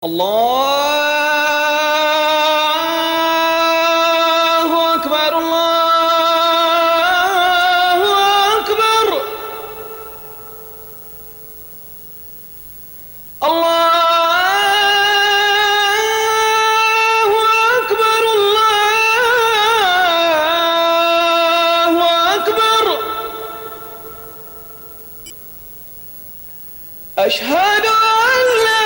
الله أكبر الله أكبر الله أكبر الله أكبر أشهد أن لا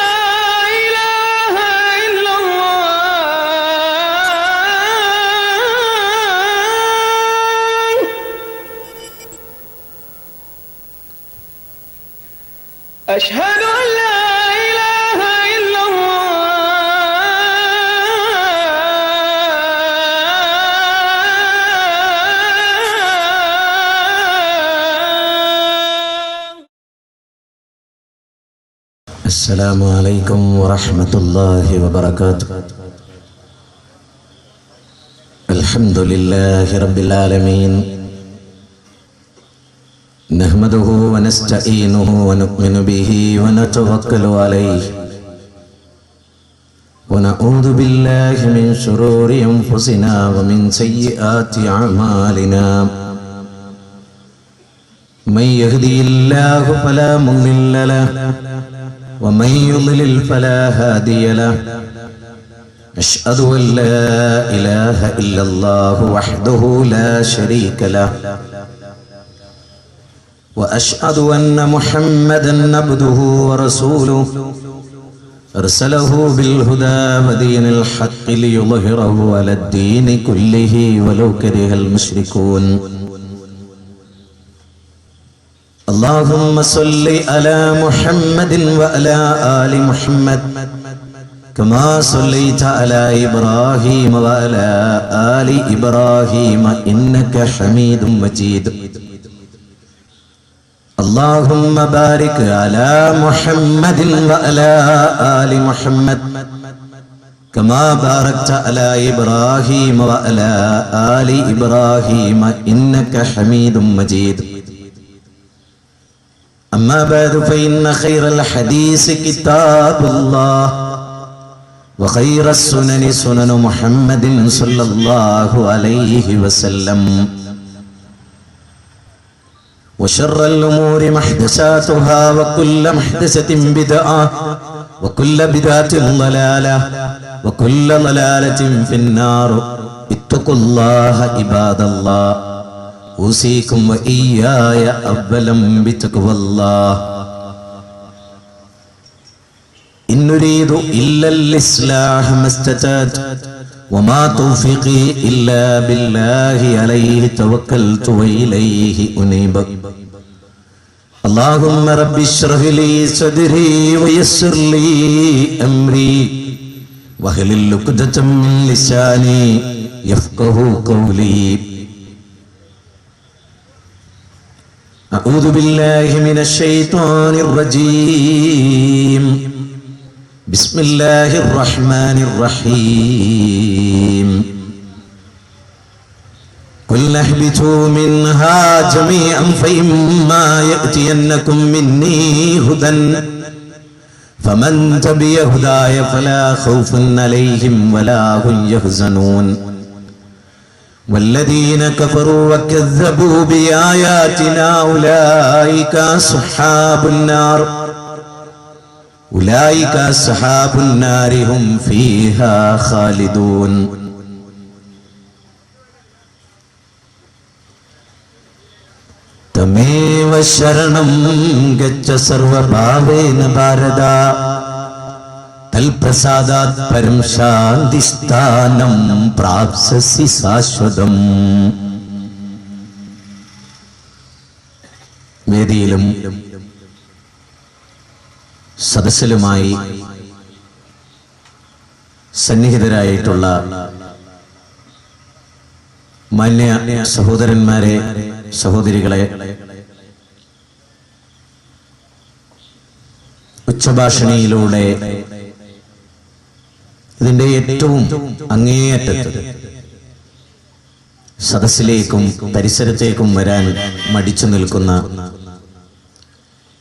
أشهد أن لا إله إلا الله. السلام عليكم ورحمة الله وبركاته. الحمد لله رب العالمين، نحمده ونستعينه ونؤمن به ونتوكل عليه، ونعوذ بالله من شرور أنفسنا ومن سيئات أعمالنا. من يهدي الله فلا مضل له ومن يضلل فلا هادي له. أشهد أن لا إله إلا الله وحده لا شريك له، وأشهد أن محمدًا عبده ورسوله، أرسله بالهدى ودين الحق ليظهره على الدين كله ولو كره المشركون. اللهم صل على محمد وعلى آل محمد كما صليت على إبراهيم وعلى آل إبراهيم إنك حميد مجيد. اللهم بارك على محمد وعلى آل محمد كما باركت على إبراهيم وعلى آل إبراهيم إنك حميد مجيد. أما بعد، فإن خير الحديث كتاب الله، وخير السنن سنن محمد صلى الله عليه وسلم، وشر الأمور محدثاتها، وكل محدثة بدعة، وكل بدعة ضلالة، وكل ضلالة في النار. اتقوا الله عباد الله، أوصيكم وإياي أولا بتقوى الله. إن نريد إلا الإصلاح ما استطعت، وما توفيقي إلا بالله، عليه توكلت وإليه أنيب. اللهم رب اشرح لي صدري ويسر لي أمري واحلل عقدة من لساني يفقه قولي. أعوذ بالله من الشيطان الرجيم. بسم الله الرحمن الرحيم. قل اهبطوا منها جميعا فإما يأتينكم مني هدى فمن تبع هداي فلا خوف عليهم ولا هم يحزنون. والذين كفروا وكذبوا بآياتنا أولئك أصحاب النار، أولئك أصحاب النار هم فيها خالدون. തമേവ ശരണം ഗച്ഛ സർവഭാവേന ഭാരത, തൽപ്രസാദാത് പരം ശാന്തിസ്ഥാനം പ്രാപ്സ്യസി ശാശ്വതം. വേദിയിലും സദസ്സിലുമായി സന്നിഹിതരായിട്ടുള്ള മാന്യ സഹോദരന്മാരെ, സഹോദരികളെ, ഉച്ചഭാഷണിയിലൂടെ ഇതിന്റെ ഏറ്റവും അങ്ങേയറ്റത്ത് സദസ്സിലേക്കും പരിസരത്തേക്കും വരാൻ മടിച്ചു നിൽക്കുന്ന,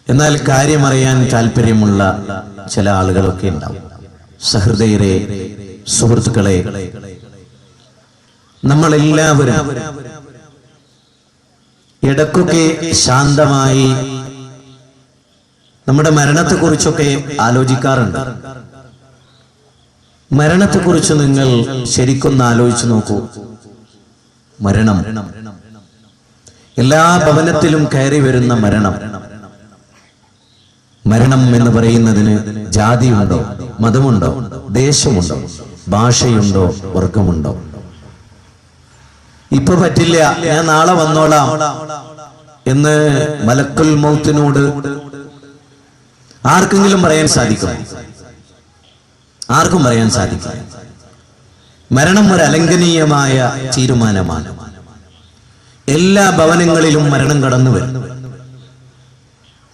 എന്നാൽ കാര്യമറിയാൻ താല്പര്യമുള്ള ചില ആളുകളൊക്കെ ഉണ്ടാവും. സഹൃദയരെ, സുഹൃത്തുക്കളെ, നമ്മളെല്ലാവരും ഇടയ്ക്കൊക്കെ ശാന്തമായി നമ്മുടെ മരണത്തെക്കുറിച്ചൊക്കെ ആലോചിക്കാറുണ്ട്. മരണത്തെക്കുറിച്ച് നിങ്ങൾ ശരിക്കൊന്ന് ആലോചിച്ചു നോക്കൂ. മരണം, എല്ലാ ഭവനത്തിലും കയറി വരുന്ന മരണം. മരണം എന്ന് പറയുന്നതിന് ജാതിയുണ്ടോ, മതമുണ്ടോ, ദേശമുണ്ടോ, ഭാഷയുണ്ടോ, വർഗമുണ്ടോ? ഇപ്പൊ പറ്റില്ല, ഞാൻ നാളെ വന്നോളാം എന്ന് മലക്കുൽ മൗത്തിനോട് ആർക്കെങ്കിലും പറയാൻ സാധിക്കും? ആർക്കും പറയാൻ സാധിക്കും. മരണം ഒരു അലംഘനീയമായ തീരുമാനമാണ്. എല്ലാ ഭവനങ്ങളിലും മരണം കടന്നു വരും.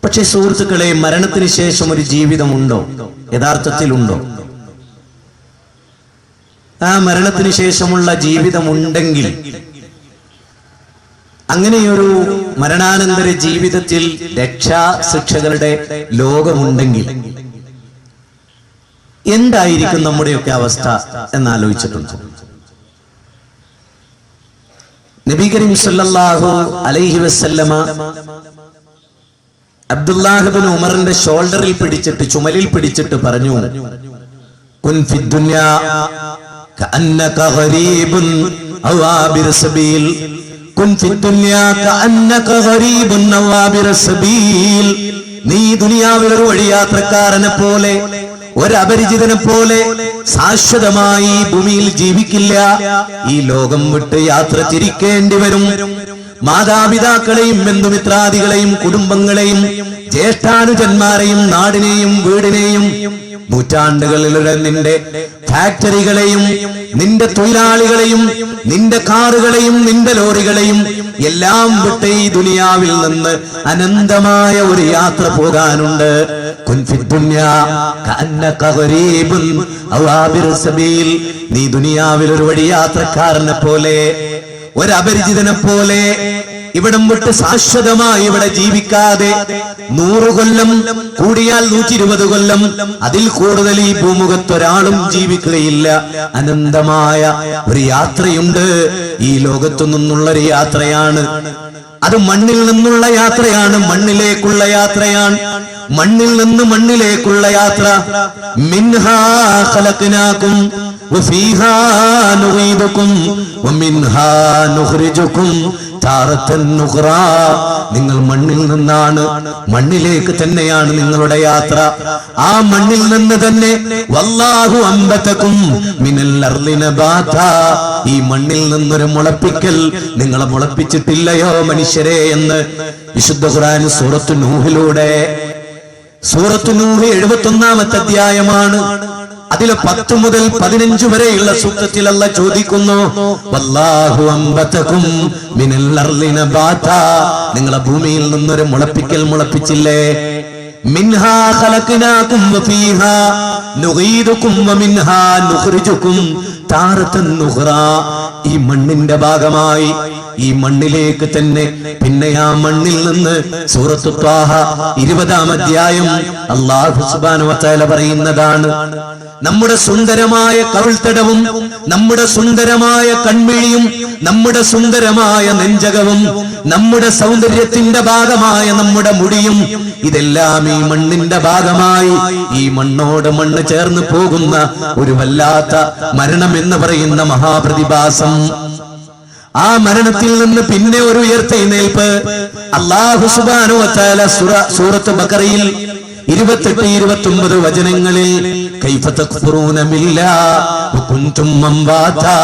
പക്ഷെ സുഹൃത്തുക്കളെ, മരണത്തിന് ശേഷം ഒരു ജീവിതമുണ്ടോ? യഥാർത്ഥത്തിലുണ്ടോ? ആ മരണത്തിന് ശേഷമുള്ള ജീവിതമുണ്ടെങ്കിൽ, അങ്ങനെയൊരു മരണാനന്തര ജീവിതത്തിൽ രക്ഷാശിക്ഷകളുടെ ലോകമുണ്ടെങ്കിൽ എന്തായിരിക്കും നമ്മുടെയൊക്കെ അവസ്ഥ എന്നാലോചിച്ചിട്ടുണ്ട്? നബി കരീം സല്ലല്ലാഹു അലൈഹി വസല്ലമ അബ്ദുല്ലാഹ് ഇബ്നു ഉമറിന്റെ ഷോൾഡറിൽ പിടിച്ചിട്ട്, ചുമലിൽ പിടിച്ചിട്ട് പറഞ്ഞു, കുൻ ഫിദ്ദുനിയ കഅന്നക ഗരീബുൻ ഔ ആബിർ സബീൽ, കുൻ ഫിദ്ദുനിയ കഅന്നക ഗരീബുൻ ഔ ആബിർ സബീൽ. നീ ദുനിയാവിൽ ഒരു വഴിയാത്രക്കാരനെ പോലെ, ഒരു അപരിചിതനെ പോലെ ശാശ്വതമായി ഭൂമിയിൽ ജീവിക്കില്ല. ഈ ലോകം വിട്ട് യാത്ര തിരിക്കേണ്ടി വരും. മാതാപിതാക്കളെയും ബന്ധുമിത്രാദികളെയും കുടുംബങ്ങളെയും ജ്യേഷ്ഠാനുജന്മാരെയും നാടിനെയും വീടിനെയും നൂറ്റാണ്ടുകളിലൂടെ നിന്റെ ഫാക്ടറികളെയും നിന്റെ തൊഴിലാളികളെയും നിന്റെ കാറുകളെയും നിന്റെ ലോറികളെയും എല്ലാം വിട്ട് ഈ ദുനിയാവിൽ നിന്ന് അനന്തമായ ഒരു യാത്ര പോകാനുണ്ട്. നീ ദുനിയാവിൽ ഒരു വഴി യാത്രക്കാരനെ പോലെ, ഒരു അപരിചിതനെ പോലെ ഇവിടം വിട്ട് ശാശ്വതമായി ഇവിടെ ജീവിക്കാതെ 100 കൊല്ലം കൂടിയാൽ 120 കൊല്ലം, അതിൽ കൂടുതൽ ഈ ഭൂമുഖത്ത് ഒരാളും ജീവിക്കുകയില്ല. അനന്തമായ ഒരു യാത്രയുണ്ട്. ഈ ലോകത്തു നിന്നുള്ളൊരു യാത്രയാണ്. അത് മണ്ണിൽ നിന്നുള്ള യാത്രയാണ്, മണ്ണിലേക്കുള്ള യാത്രയാണ്. മണ്ണിൽ നിന്ന് മണ്ണിലേക്കുള്ള യാത്ര. മിൻഹാ ഖലഖനാകും വഫീഹാ നുഈദുകും വമിൻഹാ നുഖ്രിജുകും താറത്തൻ നുഖ്റാ. നിങ്ങൾ മണ്ണിൽ നിന്നാണ്, മണ്ണിലേക്ക് തന്നെയാണ് നിങ്ങളുടെ യാത്ര. ആ മണ്ണിൽ നിന്ന് തന്നെ വല്ലാഹു അംബതകും മിനൽ അർളി നബാതാ. ഈ മണ്ണിൽ നിന്നൊരു മുളപ്പിക്കൽ നിങ്ങളെ മുളപ്പിച്ചിട്ടില്ലയോ മനുഷ്യരെ എന്ന് വിശുദ്ധ ഖുർആൻ സൂറത്തു നൂഹിലൂടെ, സൂറത്തു നൂഹ് 71-ാമത്തെ അധ്യായമാണ്. അതിലെ 10 മുതൽ 15 വരെയുള്ള സൂക്തത്തിൽ അല്ലാഹ് ചോദിക്കുന്നു, വല്ലാഹു അംബതകും മിനൽ അർളി നബാതാ. നിങ്ങളെ ഭൂമിയിൽ നിന്നൊരു മുളപ്പിക്കൽ മുളപ്പിച്ചില്ലേ? മിൻഹാ ഖലഖനാകും വഫീഹാ നുഈദുകും വമിൻഹാ നുഖ്രിജുകും താറത്തൻ നുഖ്റാ. ഈ മണ്ണിന്റെ ഭാഗമായി ഈ മണ്ണിലേക്ക് തന്നെ, പിന്നെ ആ മണ്ണിൽ നിന്ന് സൂറത്തു ത്വാഹ 20-ാം അധ്യായം അല്ലാഹു സുബ്ഹാനഹു വ തആല പറയുന്നതാണ്, നമ്മുടെ സുന്ദരമായ കവിൾത്തടവും നമ്മുടെ സുന്ദരമായ കൺമിഴിയും നമ്മുടെ സുന്ദരമായ നെഞ്ചകവും നമ്മുടെ സൗന്ദര്യത്തിന്റെ ഭാഗമായ നമ്മുടെ മുടിയും ഇതെല്ലാം ഈ മണ്ണിന്റെ ഭാഗമായി ഈ മണ്ണോട് മണ്ണ് ചേർന്ന് പോകുന്ന ഒരു വല്ലാത്ത മരണം എന്ന് പറയുന്ന മഹാപ്രതിഭാസം. ആ മരണത്തിൽ നിന്ന് പിന്നെ ഒരു ഉയർത്തെഴുന്നേൽപ്പ്. അല്ലാഹു സുബ്ഹാനഹു വ തആല സൂറത്ത് ബഖറയിൽ 28-29 വചനങ്ങളിൽ കൈഫ തക്ഫുറൂന ബില്ലാഹി വകുൻതും അംവാതാ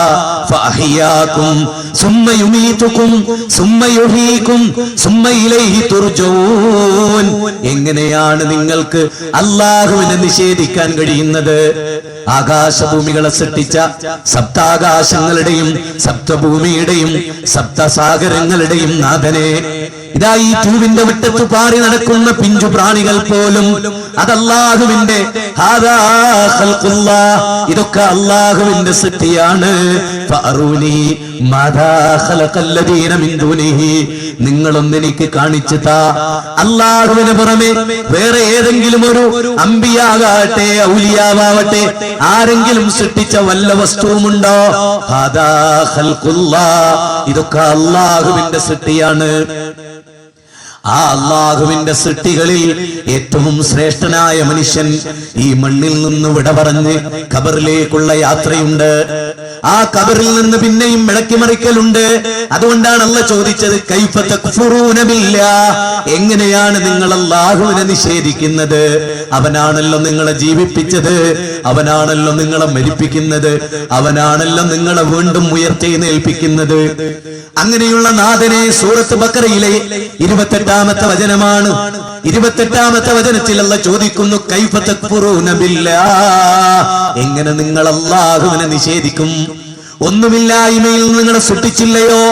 ഫഅഹ്യാകും സുമ്മ യുമീതുകും സുമ്മ യുഹീകും സുമ്മ ഇലൈഹി തുർജഊൻ. എങ്ങനെയാണ് നിങ്ങൾക്ക് അല്ലാഹുവിനെ നിഷേധിക്കാൻ കഴിയുന്നത്? ആകാശഭൂമികളെ സൃഷ്ടിച്ച സപ്താകാശങ്ങളുടെയും സപ്തഭൂമിയുടെയും സപ്തസാഗരങ്ങളുടെയും നാഥനെ ഇതാ ഈ ട്യൂബിന്റെ വിട്ടത്ത് പാറി നടക്കുന്ന പിഞ്ചു പ്രാണികൾ പോലും അതല്ലാഹുവിന്റെ ഇതൊക്കെ അല്ലാഹുവിന്റെ സൃഷ്ടിയാണ്. നിങ്ങളൊന്നെനിക്ക് കാണിച്ചു താ, അല്ലാഹുവിന് പുറമെ വേറെ ഏതെങ്കിലും ഒരു അമ്പിയാകട്ടെ ഔലിയാവട്ടെ ആരെങ്കിലും സൃഷ്ടിച്ച വല്ല വസ്തുവുമുണ്ടോ? ഇതൊക്കെ അല്ലാഹുവിന്റെ സൃഷ്ടിയാണ്. ആ അല്ലാഹുവിന്റെ സൃഷ്ടികളിൽ ഏറ്റവും ശ്രേഷ്ഠനായ മനുഷ്യൻ ഈ മണ്ണിൽ നിന്ന് വിട പറഞ്ഞ് ഖബറിലേക്കുള്ള യാത്രയുണ്ട്. ആ ഖബറിൽ നിന്ന് പിന്നെയും മിളക്കിമറിക്കലുണ്ട്. അതുകൊണ്ടാണ് അല്ലാഹ് ചോദിച്ചത്, കൈഫ തക്ഫുറൂന ബില്ലാഹ്, എങ്ങനെയാണ് നിങ്ങൾ അല്ലാഹുവിനെ നിഷേധിക്കുന്നത്? അവനാണല്ലോ നിങ്ങളെ ജീവിപ്പിച്ചത്, അവനാണല്ലോ നിങ്ങളെ മരിപ്പിക്കുന്നത്, അവനാണല്ലോ നിങ്ങളെ വീണ്ടും ഉയർത്തെഴുന്നേൽപ്പിക്കുന്നത്. അങ്ങനെയുള്ള നാഥനെ സൂറത്ത് ബഖറയിലെ 28-ാമത്തെ വചനമാണ്. 28-ാമത്തെ വചനത്തിൽ അല്ലാഹ് ചോദിക്കുന്നു, കൈഫ തക്ഫുറൂന ബില്ലാഹ്, എങ്ങനെ നിങ്ങൾ അല്ലാഹുവിനെ നിഷേധിക്കും? ഒന്നുമില്ലായ്മയിൽ നിങ്ങളെ സൃഷ്ടിച്ചില്ലയോ?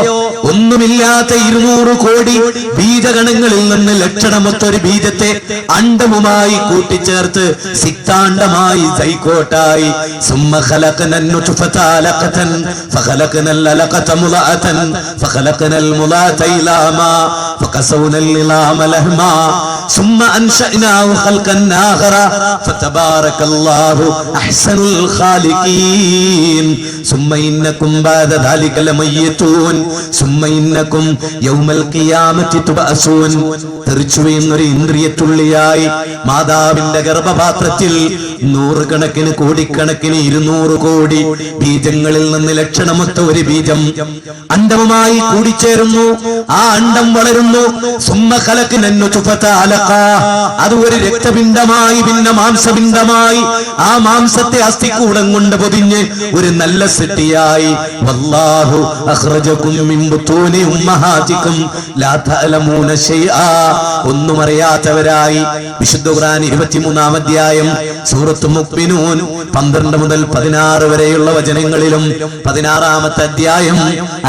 ഒന്നുമില്ലാത്ത 200 കോടി ബീജഗണങ്ങളിൽ നിന്ന് ലക്ഷണമൊത്തൊരു ബീജത്തെ അണ്ഡവുമായി കൂട്ടിച്ചേർത്ത് സിക്താണ്ഡമായി സൈക്കോട്ടായി സുമ്മ ഖലഖനൻ നുത്ഫത അലഖതൻ ഫഖലഖനൽ അലഖത മുളഅതൻ ഫഖലഖനൽ മുളഅത ഇലാമാ ഫഖസൗനൽ ഇലാമ ലഹ്മാ സുമ്മ അൻശഅനാഹു ഖൽഖൻ ആഖറ ഫതബാറകല്ലാഹു അഹ്സനുൽ ഖാലിഖീൻ സുമ്മ ഇന്നകും ബഅദ ദാലിക ലമയ്യിതൂൻ സുമ്മ ഇന്നകും യൗമൽ ഖിയാമത്തി തുബഅസൂൻ. തെറിച്ചുവെന്നൊരു ഇന്ദ്രിയത്തുള്ളിയായി മാതാവിന്റെ ഗർഭപാത്രത്തിൽ 100 കണക്കിന് കോടിക്കണക്കിന് 200 കോടി ബീജങ്ങളിൽ നിന്ന് ലക്ഷണമൊത്ത ഒരു ബീജം അണ്ഡവുമായി കൂടിച്ചേരുന്നു. ആ അണ്ഡം വളരുന്നു. സുമ്മ ഖലഖനൻ നുത്ഫത അലഖ, അത് ഒരു രക്തപിണ്ഡമായി പിന്നെ മാംസപിണ്ഡമായി ആ മാംസത്തെ അസ്ഥികൂടം കൊണ്ട് പൊതിഞ്ഞ് ഒരു നല്ല സൃഷ്ടിയായി. വല്ലാഹു അഖ്റജകും മിൻ ബുതൂനി ഉമ്മഹാതികും ലാ തഅലമൂന ശൈആ, ഒന്നും അറിയാത്തവരായി. വിശുദ്ധ ഖുർആൻ 23-ാം അധ്യായം സൂറത്ത് മുഅ്മിനൂൻ 12 മുതൽ 16 വരെയുള്ള വചനങ്ങളിലും 16-ാമത്തെ അധ്യായം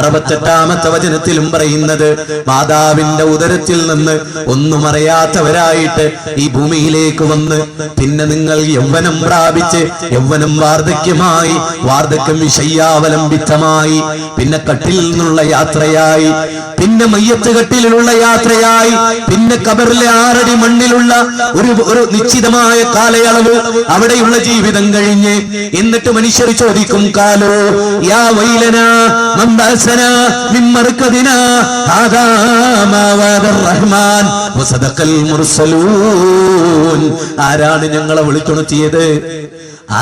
68-ാമത്തെ വചനത്തിലും പറയുന്നത്, മാതാവിന്റെ ഉദരത്തിൽ നിന്ന് ഒന്നും അറിയാത്തവരായിട്ട് ഈ ഭൂമിയിലേക്ക് വന്ന് പിന്നെ നിങ്ങൾ യൗവനം പ്രാപിച്ച് യൗവനം വാർദ്ധക്യമായി, വാർദ്ധക്യം ശയ്യാവലംബിതമായി, പിന്നെ കട്ടിൽ നിന്നുള്ള യാത്രയായി, പിന്നെ മയ്യത്ത് കട്ടിലുള്ള യാത്രയായി, പിന്നെ ഖബറിലെ 6 അടി മണ്ണിലുള്ള ഒരു നിശ്ചിതമായ കാലയളവ് അവിടെയുള്ള ജീവിതം കഴിഞ്ഞ് എന്നിട്ട് മനുഷ്യർ ചോദിക്കും, കാലോ യാ വൈലനാ മൻ ബഅസനാ മിൻ മർകദിനാ ഹാദാ മാ വഅദർ റഹ്മാൻ വസദഖൽ മുർസലൂൻ. ആരാണ് ഞങ്ങളെ വിളിച്ചുണർത്തിയത്?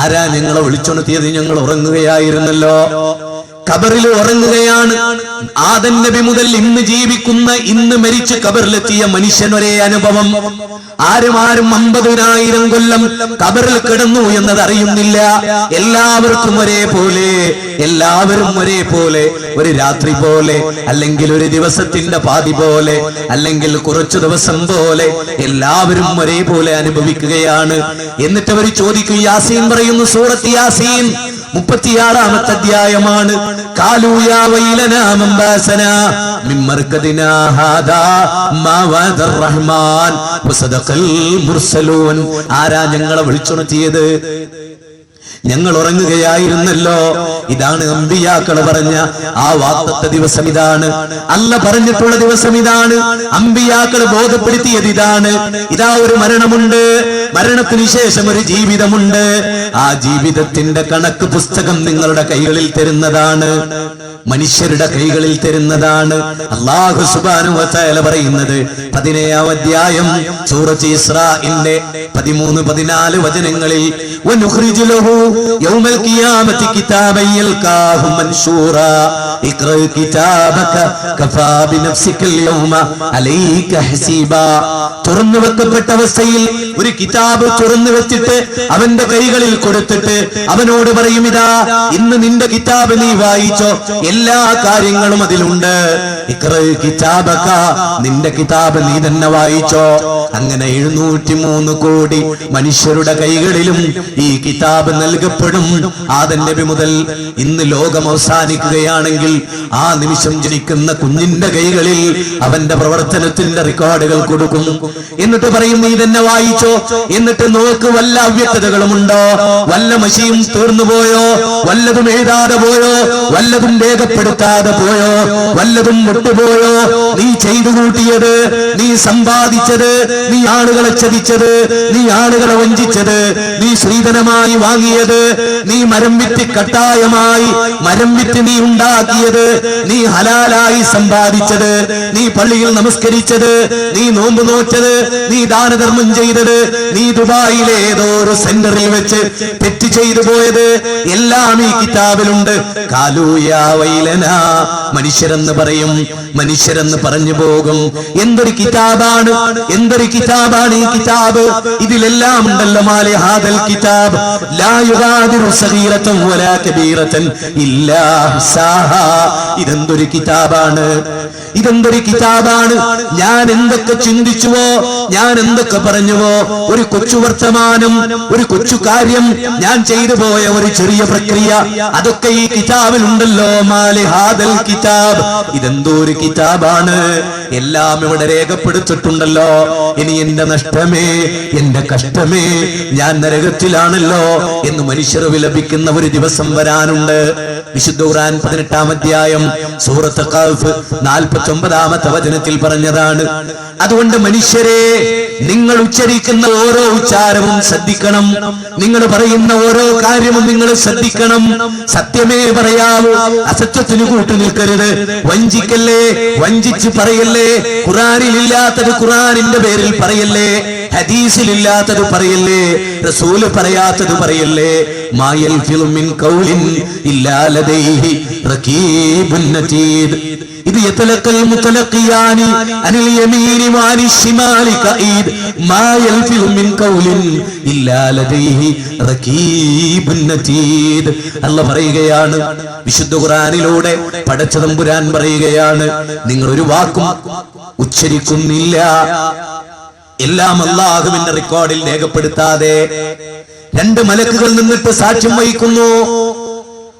ആരാ ഞങ്ങളെ വിളിച്ചുണർത്തിയത്? ഞങ്ങൾ ഉറങ്ങുകയായിരുന്നല്ലോ, ഖബറിൽ ഉറങ്ങുകയാണ്. ആദം നബി മുതൽ ഇന്ന് ജീവിക്കുന്ന, ഇന്ന് മരിച്ച് ഖബറിലെത്തിയ മനുഷ്യൻ ഒരേ അനുഭവം. ആരും 50,000 കൊല്ലം ഖബറിൽ കിടന്നു എന്നത് അറിയുന്നില്ല. എല്ലാവർക്കും ഒരേപോലെ, എല്ലാവരും ഒരേപോലെ, ഒരു രാത്രി പോലെ, അല്ലെങ്കിൽ ഒരു ദിവസത്തിന്റെ പാതി പോലെ, അല്ലെങ്കിൽ കുറച്ചു ദിവസം പോലെ എല്ലാവരും ഒരേപോലെ അനുഭവിക്കുകയാണ്. എന്നിട്ട് അവർ ചോദിക്കും, യാസീൻ പറയുന്നു, സൂറത്ത് യാസീൻ 36-ാമത്തെ അധ്യായമാണ്. കാലൂ യാ വൈലനാ മൻ ബഅസനാ മിൻ മർകദിനാ ഹാദാ മാ വഅദർ റഹ്മാൻ വസദഖൽ മുർസലൂൻ. ആരാ ഞങ്ങളെ വിളിച്ചുണർത്തിയത്? ഞങ്ങൾ ഉറങ്ങുകയായിരുന്നല്ലോ. ഇതാണ് അമ്പിയാക്കൾ പറഞ്ഞ ആ വാഗ്ദത്ത ദിവസം. ഇതാണ് അല്ലാഹ് പറഞ്ഞിട്ടുള്ള ദിവസം. ഇതാണ് അമ്പിയാക്കൾ ബോധപ്പെടുത്തിയത്. ഇതാണ്, ഇതാ ഒരു മരണമുണ്ട്, മരണത്തിന് ശേഷം ഒരു ജീവിതമുണ്ട്. ആ ജീവിതത്തിന്റെ കണക്ക് പുസ്തകം നിങ്ങളുടെ കൈകളിൽ തരുന്നതാണ്, മനുഷ്യരുടെ കൈകളിൽ തരുന്നതാണ്. അല്ലാഹു സുബ്ഹാനഹു വ തആല പറയുന്നത് 17-ാം അധ്യായം സൂറത്ത് ഇസ്രാഇന്റെ 13-14 വചനങ്ങളിൽ, വനുഖ്രിജു ലഹു യൗമൽ ഖിയാമത്തി കിതാബൻ യൽഖാഹു മൻശൂറാ ഇഖ്റ കിതാബക കഫാ ബിനഫ്സികൽ യൗമ അലൈക ഹസീബാ. തുറന്നു വെക്കപ്പെട്ട അവസ്ഥയിൽ ഒരു കിതാബ് തുറന്നു വെച്ചിട്ട് അവന്റെ കൈകളിൽ കൊടുത്തിട്ട് അവനോട് പറയും, ഇതാ ഇന്ന് നിന്റെ കിതാബ് നീ വായിച്ചോ, എല്ലാ കാര്യങ്ങളും അതിലുണ്ട്. ഇഖ്റ കിതാബക, നിന്റെ കിതാബ് നീ തന്നെ വായിച്ചോ. അങ്ങനെ 703 കോടി മനുഷ്യരുടെ കൈകളിലും ഈ കിതാബ് നൽകപ്പെടും. ആദം നബി മുതൽ ഇന്ന് ലോകം അവസാനിക്കുകയാണെങ്കിൽ ആ നിമിഷം ജനിക്കുന്ന കുഞ്ഞിന്റെ കൈകളിൽ അവന്റെ പ്രവർത്തനത്തിന്റെ റെക്കോർഡുകൾ കൊടുക്കും. എന്നിട്ട് പറയും, നീ തന്നെ വായിച്ചോ, എന്നിട്ട് നോക്ക് വല്ല അവ്യക്തതകളുമുണ്ടോ, വല്ല മഷിയും തീർന്നു പോയോ, വല്ലതും എഴുതാതെ പോയോ, വല്ലതും രേഖപ്പെടുത്താതെ പോയോ, വല്ലതും വിട്ടുപോയോ, നീ ചെയ്തു കൂട്ടിയത്, നീ സമ്പാദിച്ചത്, നീ ആളുകളെ ചതിച്ചത്, നീ ആളുകളെ വഞ്ചിച്ചത്, നീ സ്ത്രീധനമായി വാങ്ങിയത്, നീ മരം വിറ്റ് കട്ടായമായി മരം വിറ്റ് നീ ഉണ്ടാക്കിയത്, നീ ഹലാലായി സമ്പാദിച്ചത്, നീ പള്ളിയിൽ നമസ്കരിച്ചത്, നീ നോമ്പ് നോറ്റത്, നീ ദാനധർമ്മം ചെയ്തത്, നീ ദുബായിലെ ഏതോ ഒരു സെന്ററിൽ വെച്ച് തെറ്റ് ചെയ്തു പോയത്, എല്ലാം ഈ കിതാബിലുണ്ട്. കാലൂയാവൈലന, മനുഷ്യരെന്ന് പറയും, മനുഷ്യരെന്ന് പറഞ്ഞു പോകും. എന്തൊരു കിതാബാണ്, എന്തൊരു കിതാബാണ് ഈ കിതാബ്. ഇതിലെല്ലാം ഉണ്ടല്ലോ. മാലി ഹാദൽ കിതാബ് ലാ യുഗാദിറു സഗീറതൻ വലാ കബീറതൻ ഇല്ലാ ഹസാഹാ. ഇതെന്തൊരു കിതാബാണ്, ഇതെന്തൊരു കിതാബാണ്. ഞാൻ എന്തൊക്കെ ചിന്തിച്ചുവോ, ഞാൻ എന്തൊക്കെ പറഞ്ഞുവോ, ഒരു കൊച്ചു വർത്തമാനം, ഒരു കൊച്ചു കാര്യം, ഞാൻ ചെയ്തു പോയ ഒരു ചെറിയ പ്രക്രിയ, അതൊക്കെ ഈ കിതാബിലുണ്ടല്ലോ. മാലി ഹാദൽ കിതാബ്, ഇതെന്തോ ഒരു കിതാബാണ്. എല്ലാം ഇവിടെ രേഖപ്പെടുത്തിട്ടുണ്ടല്ലോ. ഇനി എന്റെ നഷ്ടമേ, എന്റെ കഷ്ടമേ, ഞാൻ നരകത്തിലാണല്ലോ എന്ന് മനുഷ്യർ വിലപിക്കുന്ന ഒരു ദിവസം വരാനുണ്ട്. വിശുദ്ധ ഖുർആൻ 18-ാം അധ്യായം സൂറത്ത് ഖഹഫ് 49-ാമത്തെ വചനത്തിൽ പറഞ്ഞതാണ്. അതുകൊണ്ട് മനുഷ്യരെ, നിങ്ങൾ ഉച്ചരിക്കുന്ന ഓരോ ഉച്ചാരവും ശ്രദ്ധിക്കണം. നിങ്ങൾ പറയുന്ന ഓരോ കാര്യവും നിങ്ങൾ ശ്രദ്ധിക്കണം. സത്യമേ പറയാവൂ, അസത്യത്തിന് കൂട്ടു നിൽക്കരുത്. വഞ്ചിക്കല്ലേ, വഞ്ചിച്ച് പറയല്ലേ. ഖുർആനിൽ ഇല്ലാത്തത് ഖുർആനിന്റെ പേരിൽ പറയല്ലേ. ഹദീസിലില്ലാത്തത് പറയല്ലേ. റസൂല് പറയാത്തത് പറയല്ലേ. മാ യൽഫിളു മിൻ ഖൗലിൻ ഇല്ലാ ലദൈഹി റഖീബുൻ അതീദ്. ഇത് യതലഖൽ മുതലഖിയാനി അനിൽ യമീനി വഅനി ശിമാലി ഖഈദ്. മാ യൽഫിളു മിൻ ഖൗലിൻ ഇല്ലാ ലദൈഹി റഖീബുൻ അതീദ്. അല്ലാഹ് പറയുകയാണ് വിശുദ്ധ ഖുർആനിലൂടെ, പടച്ച തമ്പുരാൻ പറയുകയാണ്, നിങ്ങൾ ഒരു വാക്കും ഉച്ചരിക്കുന്നില്ല, എല്ലാം അല്ലാഹുവിന്റെ റെക്കോർഡിൽ രേഖപ്പെടുത്താതെ രണ്ട് മലക്കുകൾ നിന്നിട്ട് സാക്ഷ്യം വഹിക്കുന്നു.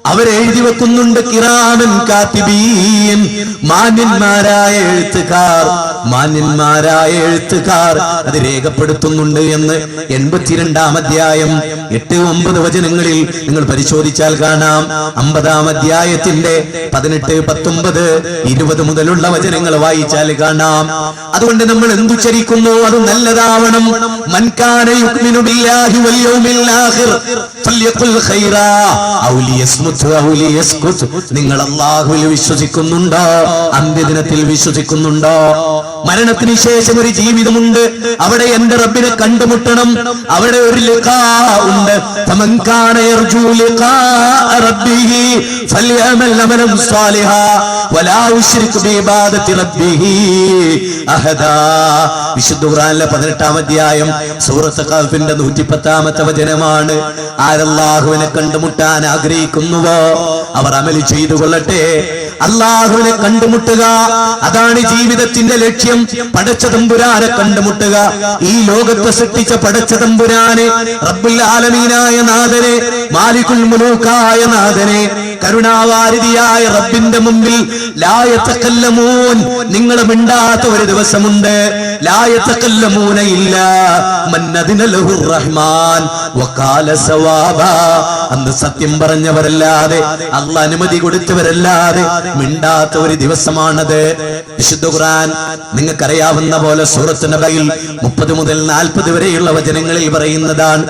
അവരെഴുതി വെക്കുന്നുണ്ട്. കിറാമൻ കാത്തിബീൻ, മാന്യന്മാരായ എഴുത്തുകാർ, മാന്യന്മാരായ എഴുത്തുകാർ അത് രേഖപ്പെടുത്തുന്നുണ്ട് എന്ന് 82-ാം അധ്യായം 8-9 വചനങ്ങളിൽ നിങ്ങൾ പരിശോധിച്ചാൽ കാണാം. 50-ാം അധ്യായത്തിന്റെ 18, 19, 20 മുതലുള്ള വചനങ്ങൾ വായിച്ചാൽ കാണാം. അതുകൊണ്ട് നമ്മൾ എന്തുച്ചരിക്കുന്നു അത് നല്ലതാവണം. മൻ കാന യുഅ്മിനു ബില്ലാഹി വൽ യൗമിൽ ആഖിർ ഫൽയഖുൽ ഖൈറാ ഔ ലിയസ്മുത് ഔ ലിയസ്കുത്. നിങ്ങൾ അല്ലാഹുവിൽ വിശ്വസിക്കുന്നുണ്ടോ? അന്ത്യദിനത്തിൽ വിശ്വസിക്കുന്നുണ്ടോ? മരണത്തിന് ശേഷം ഒരു ജീവിതമുണ്ട്. അവിടെ എന്റെ റബ്ബിനെ കണ്ടുമുട്ടണം. അവിടെ ഒരു ലിഖാ ഉണ്ട്. ഫമൻ കാന യർജു ലിഖാ റബ്ബിഹി ഫൽയഅമൽ അമലൻ സ്വാലിഹാ വലാ യുശ്രിക് ബിഇബാദത്തി റബ്ബിഹി അഹദാ. വിശുദ്ധ ഖുർആനിലെ 18-ാം അധ്യായം സൂറത്ത് ഖഹഫിന്റെ 110-ാമത്തെ വചനമാണ്. ആരല്ലാഹുവിനെ കണ്ടുമുട്ടാൻ ആഗ്രഹിക്കുന്നുവോ അവർ അമൽ ചെയ്തു കൊള്ളട്ടെ. അല്ലാഹുവിനെ കണ്ടുമുട്ടുക, അതാണ് ജീവിതത്തിന്റെ ലക്ഷ്യം. പടച്ച തമ്പുരാനെ കണ്ടുമുട്ടുക. ഈ ലോകത്തെ സൃഷ്ടിച്ച പടച്ച തമ്പുരാനെ, റബ്ബുൽ ആലമീനായ നാഥനെ, മാലികുൽ മുലൂക്കായ നാഥനെ, കരുണാവാരിധിയായ റബ്ബിന്റെ മുമ്പിൽ ലാ യതകല്ലമൂൻ, നിങ്ങൾ മിണ്ടാത്ത ഒരു ദിവസമുണ്ട്. ലാ യതകല്ലമൂന ഇല്ലാ മൻ അദിന ലഹുർ റഹ്മാൻ വഖാല സവാബാ. അന്ന് സത്യം പറഞ്ഞവരല്ലാതെ, അല്ലാഹ് അനുമതി കൊടുത്തവരല്ലാതെ മിണ്ടാത്ത ഒരു ദിവസമാണത്. വിശുദ്ധ ഖുർആൻ നിങ്ങൾക്കറിയാവുന്ന പോലെ സൂറത്ത് നബയിൽ 30 മുതൽ 40 വരെയുള്ള വചനങ്ങളിൽ പറയുന്നതാണ്.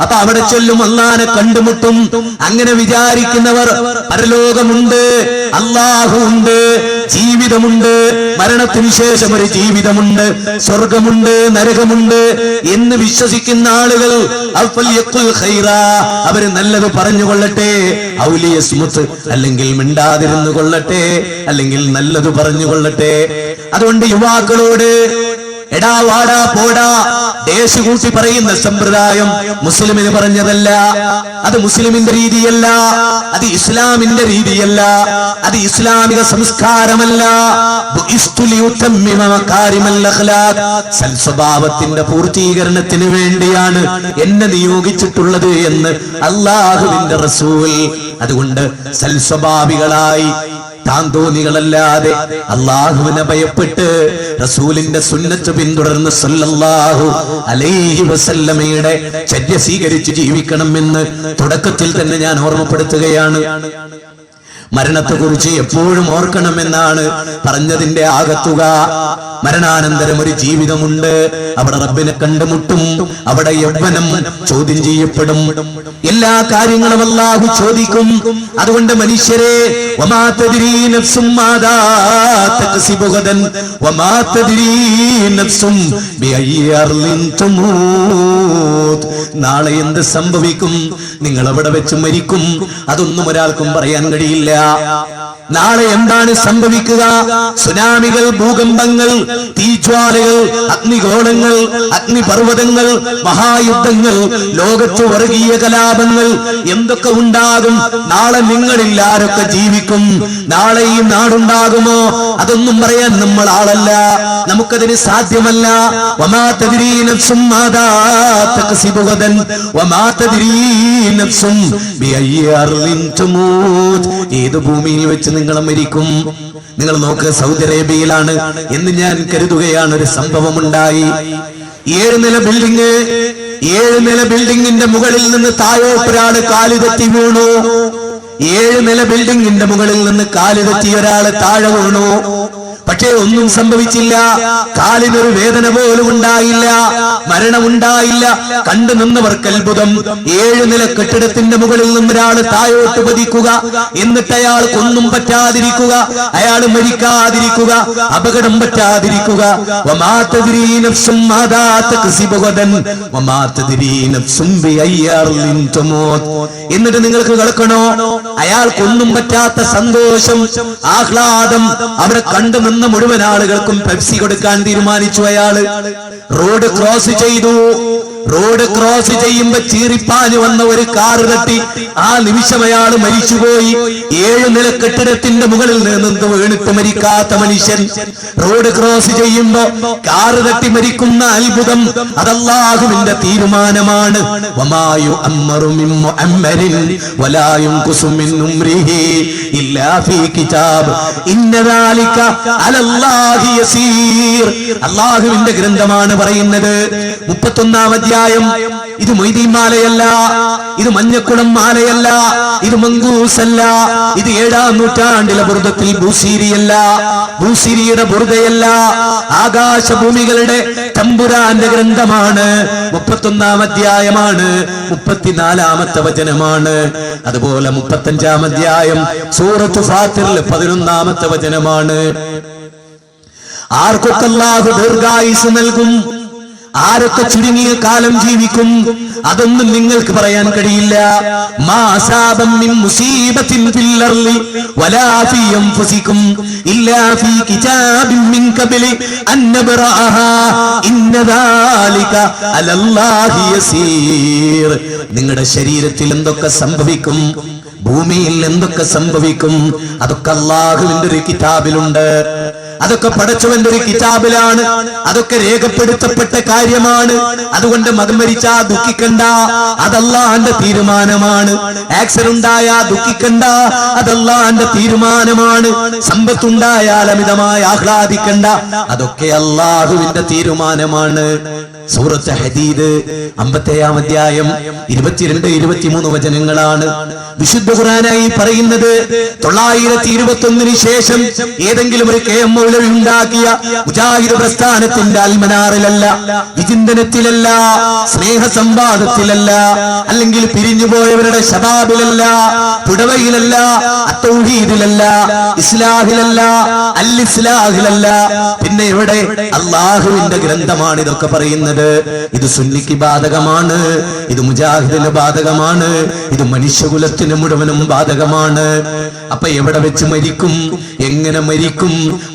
അപ്പൊ അവിടെ ചൊല്ലും അല്ലാഹനെ കണ്ടുമുട്ടും. അങ്ങനെ വിചാരിക്കുന്നവർ പരലോകമുണ്ട്, അല്ലാഹു ഉണ്ട്, ജീവിതമുണ്ട്, മരണത്തിന് ശേഷം ഒരു ജീവിതമുണ്ട്, സ്വർഗമുണ്ട്, നരകമുണ്ട് എന്ന് വിശ്വസിക്കുന്ന ആളുകൾ അവര് നല്ലത് പറഞ്ഞുകൊള്ളട്ടെ, ഔലിയസ്മുത്ത് അല്ലെങ്കിൽ മിണ്ടാതിരുന്നു കൊള്ളട്ടെ, അല്ലെങ്കിൽ നല്ലത് പറഞ്ഞുകൊള്ളട്ടെ. അതുകൊണ്ട് യുവാക്കളോട് എടാ വാടാ പോടാ ദേശകൂട്ടി പറയുന്ന സമ്പ്രദായം മുസ്ലിമിന് പറഞ്ഞതല്ല. അത് മുസ്ലിമിന്റെ രീതിയല്ല, അത് ഇസ്ലാമിന്റെ രീതിയല്ല, അത് ഇസ്ലാമിക സംസ്കാരമല്ല. സൽസ്വഭാവത്തിന്റെ പൂർത്തീകരണത്തിന് വേണ്ടിയാണ് എന്നെ നിയോഗിച്ചിട്ടുള്ളത് എന്ന് അല്ലാഹുവിന്റെ റസൂൽ. അതുകൊണ്ട് സൽസ്വഭാവികളായി താന്തോന്നികളല്ലാതെ അള്ളാഹുവിനെ ഭയപ്പെട്ട് റസൂലിന്റെ സുന്നത്ത് പിന്തുടർന്ന് സല്ലല്ലാഹു അലൈഹി വസല്ലമയുടെ ചര്യ സ്വീകരിച്ച് ജീവിക്കണമെന്ന് തുടക്കത്തിൽ തന്നെ ഞാൻ ഓർമ്മപ്പെടുത്തുകയാണ്. മരണത്തെക്കുറിച്ച് എപ്പോഴും ഓർക്കണമെന്നാണ് പറഞ്ഞതിന്റെ ആകത്തുക. മരണാനന്തരം ഒരു ജീവിതമുണ്ട്. അവിടെ റബ്ബിനെ കണ്ടുമുട്ടും. അവിടെ യൗവനം ചോദ്യം ചെയ്യപ്പെടും. എല്ലാ കാര്യങ്ങളും അല്ലാഹു ചോദിക്കും. അതുകൊണ്ട് മനുഷ്യരെ, വമാ തദ്രീ നഫ്സും മാദാ തക്സിബു ഗദൻ വമാ തദ്രീ നഫ്സും ബിഅയ്യി അർളിൻ തമൂത്. നാളെ എന്ത് സംഭവിക്കും, നിങ്ങൾ എവിടെ വെച്ച് മരിക്കും, അതൊന്നും ഒരാൾക്കും പറയാൻ കഴിയില്ല. നാളെ എന്താണ് സംഭവിക്കുക? സുനാമികൾ, ഭൂകമ്പങ്ങൾ, തീജ്വാലകൾ, അഗ്നിഗോളങ്ങൾ, അഗ്നിപർവ്വതങ്ങൾ, മഹായുദ്ധങ്ങൾ, ലോകത്ത് വർഗീയ കലാപങ്ങൾ എന്തൊക്കെ ഉണ്ടാകും. നാളെ നിങ്ങളിൽ ആരൊക്കെ ജീവിക്കും? നാളെ ഈ നാടുണ്ടാകുമോ? അതൊന്നും പറയാൻ നമ്മൾ ആളല്ല, നമുക്കതിന് സാധ്യമല്ല. വമാ തദ്രീ നഫ്സും മാദാ തക്സിബു ഗദൻ വമാ തദ്രീ നഫ്സും ബിഅയ്യി അർളിൻ തമൂത്. ഏത് ഭൂമിയിൽ വെച്ച് നിങ്ങൾ മരിക്കും? നിങ്ങൾ നോക്ക്, സൗദി അറേബ്യയിലാണ് എന്ന് ഞാൻ കരുതുകയാണ് ഒരു സംഭവം ഉണ്ടായി. 7 നില ബിൽഡിംഗ്, 7 നില ബിൽഡിംഗിന്റെ മുകളിൽ നിന്ന് താഴോട്ടൊരാള് കാലുതെറ്റി വീണു. 7 നില ബിൽഡിംഗിന്റെ മുകളിൽ നിന്ന് കാലുതെറ്റി ഒരാള് താഴെ വീണു. പക്ഷേ ഒന്നും സംഭവിച്ചില്ല. കാലിനൊരു വേദന പോലും ഉണ്ടായില്ല, മരണമുണ്ടായില്ല. കണ്ടു നിന്നവർക്ക് അത്ഭുതം. 7 നില കെട്ടിടത്തിന്റെ മുകളിൽ നിന്ന് ഒരാൾ താഴോട്ട് പതിക്കുക, എന്നിട്ട് അയാൾക്കൊന്നും പറ്റാതിരിക്കുക, അയാൾ മരിക്കാതിരിക്കുക, അപകടം പറ്റാതിരിക്കുക. വമാ തദ്രീ നഫ്സും മാദാ തക്സിബു ഗദൻ വമാ തദ്രീ നഫ്സും ബിഅയ്യി അർളിൻ തമൂത്. എന്നിട്ട് നിങ്ങൾക്ക് കേൾക്കണോ, അയാൾക്കൊന്നും പറ്റാത്ത സന്തോഷം, ആഹ്ലാദം. അവരെ കണ്ടു നിന്ന മുഴുവൻ ആളുകൾക്കും പെപ്സി കൊടുക്കാൻ തീരുമാനിച്ചു. അയാള് റോഡ് ക്രോസ് ചെയ്തു. റോഡ് ക്രോസ് ചെയ്യുമ്പോ ചീറിപ്പാഞ്ഞു വന്ന ഒരു കാറ് തട്ടി ആ നിമിഷം അയാൾ മരിച്ചുപോയി. 7 നില കെട്ടിടത്തിന്റെ മുകളിൽ നിന്ന് വീണിട്ട് മരിക്കാത്ത മനുഷ്യൻ റോഡ് ക്രോസ് ചെയ്യുമ്പോ കാറ് തട്ടി മരിക്കുന്ന അത്ഭുതം, അത് അല്ലാഹുവിന്റെ തീരുമാനമാണ്. വമായു അമ്മറു മിൻ മുഅമ്മരിൻ വലാ യുൻഖുസു മിൻ ഉംരിഹി ഇല്ലാ ഫീ കിതാബ് ഇന്ന ദാലിക അലല്ലാഹി യസീർ. അല്ലാഹുവിന്റെ ഗ്രന്ഥമാണ് പറയുന്നത്. 31-ാം അധ്യായം. ഇത് മൊയ്തീൻ മാലയല്ല, ഇത് മഞ്ഞക്കുളം മാലയല്ല, ഇത് മങ്കൂസല്ല, ഇത് 7-ാം നൂറ്റാണ്ടിലെ ബുർദത്തിൽ ബൂസീരിയല്ല, ബൂസീരിയുടെ ബുർദയല്ല. ആകാശഭൂമികളുടെ തമ്പുരാന്റെ ഗ്രന്ഥമാണ്. 31-ാം അധ്യായമാണ്, 34-ാമത്തെ വചനമാണ്. അതുപോലെ 35-ാം അധ്യായം സൂറത്ത് ഫാത്തിറിൽ 11-ാമത്തെ വചനമാണ്. ആർക്കൊക്കെ അല്ലാഹു ദീർഘായുസ് നൽകും, ആരൊക്കെ ചുരുങ്ങിയ കാലം ജീവിക്കും, അതൊന്നും നിങ്ങൾക്ക് പറയാൻ കഴിയില്ല. മാ അസാബം മിൻ മുസീബത്തിൻ ഫിൽ അർളി വലാ ഫീ അൻഫുസികും ഇല്ലാ ഫീ കിതാബിൻ മിൻ ഖബ്ലി അൻ നബ്റഅഹാ ഇന്ന ദാലിക അലല്ലാഹി യസീർ. നിങ്ങളുടെ ശരീരത്തിൽ എന്തൊക്കെ സംഭവിക്കും, ഭൂമിയിൽ എന്തൊക്കെ സംഭവിക്കും, അതൊക്കെ അല്ലാഹുവിന്റെ ഒരു കിതാബിലുണ്ട്. അതൊക്കെ പടച്ചവന്റെ ഒരു കിതാബിലാണ്. അതൊക്കെ രേഖപ്പെടുത്തപ്പെട്ട കാര്യമാണ്. അതുകൊണ്ട് മതം മരിച്ചാ ദുഃഖിക്കണ്ട, അതല്ലാഹുവിന്റെ തീരുമാനമാണ്. ആക്സിഡന്റ് ഉണ്ടായാ ദുഃഖിക്കണ്ട, അതല്ലാഹുവിന്റെ തീരുമാനമാണ്. സമ്പത്തുണ്ടായാൽ അമിതമായി ആഹ്ലാദിക്കണ്ട, അതൊക്കെ അല്ലാഹുവിന്റെ തീരുമാനമാണ്. സൂറത്ത് ഹദീദ് 50-ാം അധ്യായം 22-23 വചനങ്ങളാണ് വിശുദ്ധ ഖുർആനായി പറയുന്നത്. 921 ശേഷം ഏതെങ്കിലും ഒരു KM മൗലവി ഉണ്ടാക്കിയ മുജാഹിദ് പ്രസ്ഥാനത്തിന്റെ അൽമനാറിലല്ല, വിചിന്തനത്തിലല്ല, സ്നേഹ സംവാദത്തിലല്ല, അല്ലെങ്കിൽ പിരിഞ്ഞുപോയവരുടെ ശബാബിലല്ല, പുടവയിലല്ല, അത്തൗഹീദിലല്ല, ഇസ്ലാഹിലല്ല, അൽ ഇസ്ലാഹിലല്ല. പിന്നെ എവിടെ? അല്ലാഹുവിന്റെ ഗ്രന്ഥമാണ് ഇതൊക്കെ പറയുന്നത്. പറയുന്നത്. ഇത് സുന്നിക്ക് ബാധകമാണ്, ഇത് മുജാഹിദിന് ബാധകമാണ്, ഇത് മനുഷ്യകുലത്തിന് മുഴുവനും ബാധകമാണ്. അപ്പൊ എവിടെ വെച്ച് മരിക്കും, എങ്ങനെ മരിക്കും,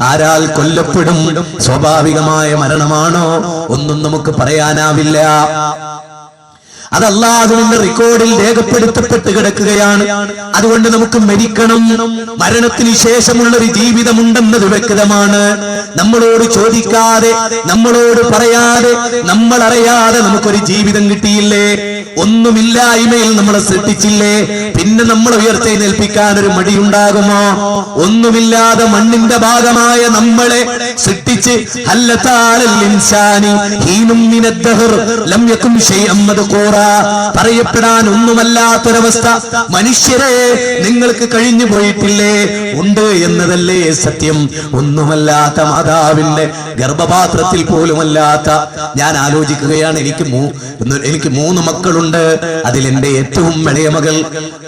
ആരാൽ കൊല്ലപ്പെടും, സ്വാഭാവികമായ മരണമാണോ, ഒന്നും നമുക്ക് പറയാനാവില്ല. അത് അല്ലാഹുവിന്റെ റെക്കോർഡിൽ രേഖപ്പെടുത്തപ്പെട്ട് കിടക്കുകയാണ്. അതുകൊണ്ട് നമുക്ക് മരിക്കണം. മരണത്തിന് ശേഷമുള്ള ഒരു ജീവിതമുണ്ടെന്നത് വ്യക്തമാണ്. നമ്മളോട് ചോദിക്കാതെ, നമ്മളോട് പറയാതെ, നമ്മൾ അറിയാതെ നമുക്കൊരു ജീവിതം കിട്ടിയില്ലേ? ഒന്നുമില്ലായ്മയിൽ നമ്മളെ സൃഷ്ടിച്ചില്ലേ? പിന്നെ നമ്മൾ ഉയർത്തെഴുന്നേൽപ്പിക്കാൻ ഒരു മടിയുണ്ടാകുമോ? ഒന്നുമില്ലാതെ മണ്ണിന്റെ ഭാഗമായ നമ്മളെ സൃഷ്ടിച്ച് പറയപ്പെടാൻ ഒന്നുമല്ലാത്തൊരവസ്ഥ മനുഷ്യരെ നിങ്ങൾക്ക് കഴിഞ്ഞു പോയിട്ടില്ലേ? ഉണ്ട് എന്നതല്ലേ സത്യം. ഒന്നുമല്ലാത്ത മാതാവിന്റെ ഗർഭപാത്രത്തിൽ പോലുമല്ലാത്ത, ഞാൻ ആലോചിക്കുകയാണ്, എനിക്ക് 3 മക്കളുണ്ട്. അതിൽ എന്റെ ഏറ്റവും ഇളയ മകൾ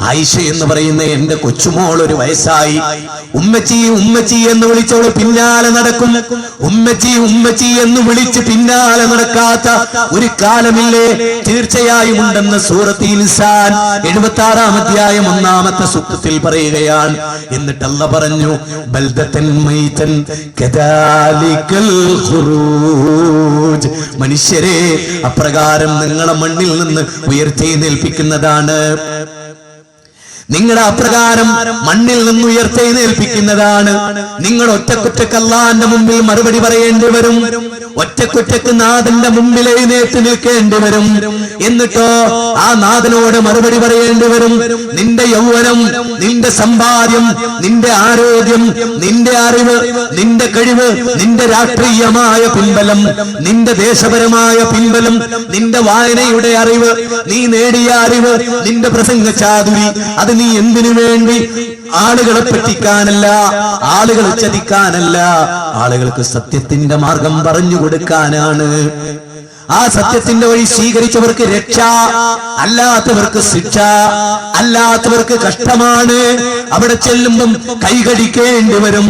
ആയിഷ എന്ന് പറയുന്ന എന്റെ കൊച്ചുമോൾ ഒരു വയസ്സായി. ഉമ്മച്ചി ഉമ്മച്ചി എന്ന് വിളിച്ചവള് പിന്നാലെ നടക്കും. ഉമ്മച്ചി ഉമ്മച്ചി എന്ന് വിളിച്ച് പിന്നാലെ നടക്കാത്ത ഒരു കാലമില്ലേ? തീർച്ചയായും ഉണ്ടെന്ന് സൂറത്തുൽ ഇൻസാൻ 76-ാം അധ്യായം 1-ാമത്തെ സൂക്തത്തിൽ പറയുകയാണ്. എന്നിട്ട് അല്ലാഹ് പറഞ്ഞു, ബൽദതൻ മൈതൻ കദാലികൽ ഖുറൂജ്. മനുഷ്യരെ, അപ്രകാരം നിങ്ങളെ മണ്ണിൽ നിന്ന് ഉയർത്തെഴുന്നേൽപ്പിക്കുന്നതാണ്. നിങ്ങളെ അപ്രകാരം മണ്ണിൽ നിന്ന് ഉയർത്തെഴുന്നേൽപ്പിക്കുന്നതാണ്. നിങ്ങൾ ഒറ്റക്കൊറ്റക്ക് അല്ലാഹുവിന്റെ മുമ്പിൽ മറുപടി പറയേണ്ടി വരും. ഒറ്റക്കൊറ്റക്ക് നാഥന്റെ മുമ്പിൽ എഴുന്നേറ്റ് നിൽക്കേണ്ടി വരും. എന്നിട്ടോ ആ നാഥനോട് മറുപടി പറയേണ്ടി വരും. നിന്റെ യൗവനം, നിന്റെ സമ്പാദ്യം, നിന്റെ ആരോഗ്യം, നിന്റെ അറിവ്, നിന്റെ കഴിവ്, നിന്റെ രാഷ്ട്രീയമായ പിൻബലം, നിന്റെ ദേശപരമായ പിൻബലം, നിന്റെ വായനയുടെ അറിവ്, നീ നേടിയ അറിവ്, നിന്റെ പ്രസംഗ ചാതുരി, അത് നീ എന്തിനു വേണ്ടി? ആളുകളെ പറ്റിക്കാനല്ല, ആളുകളെ ചതിക്കാനല്ല, ആളുകൾക്ക് സത്യത്തിന്റെ മാർഗം പറഞ്ഞു കൊടുക്കാനാണ്. ആ സത്യത്തിന്റെ വഴി സ്വീകരിച്ചവർക്ക് രക്ഷ, അല്ലാത്തവർക്ക് ശിക്ഷ, അല്ലാത്തവർക്ക് കഷ്ടമാണ്. അവിടെ ചെല്ലുമ്പം കൈകടിക്കേണ്ടി വരും.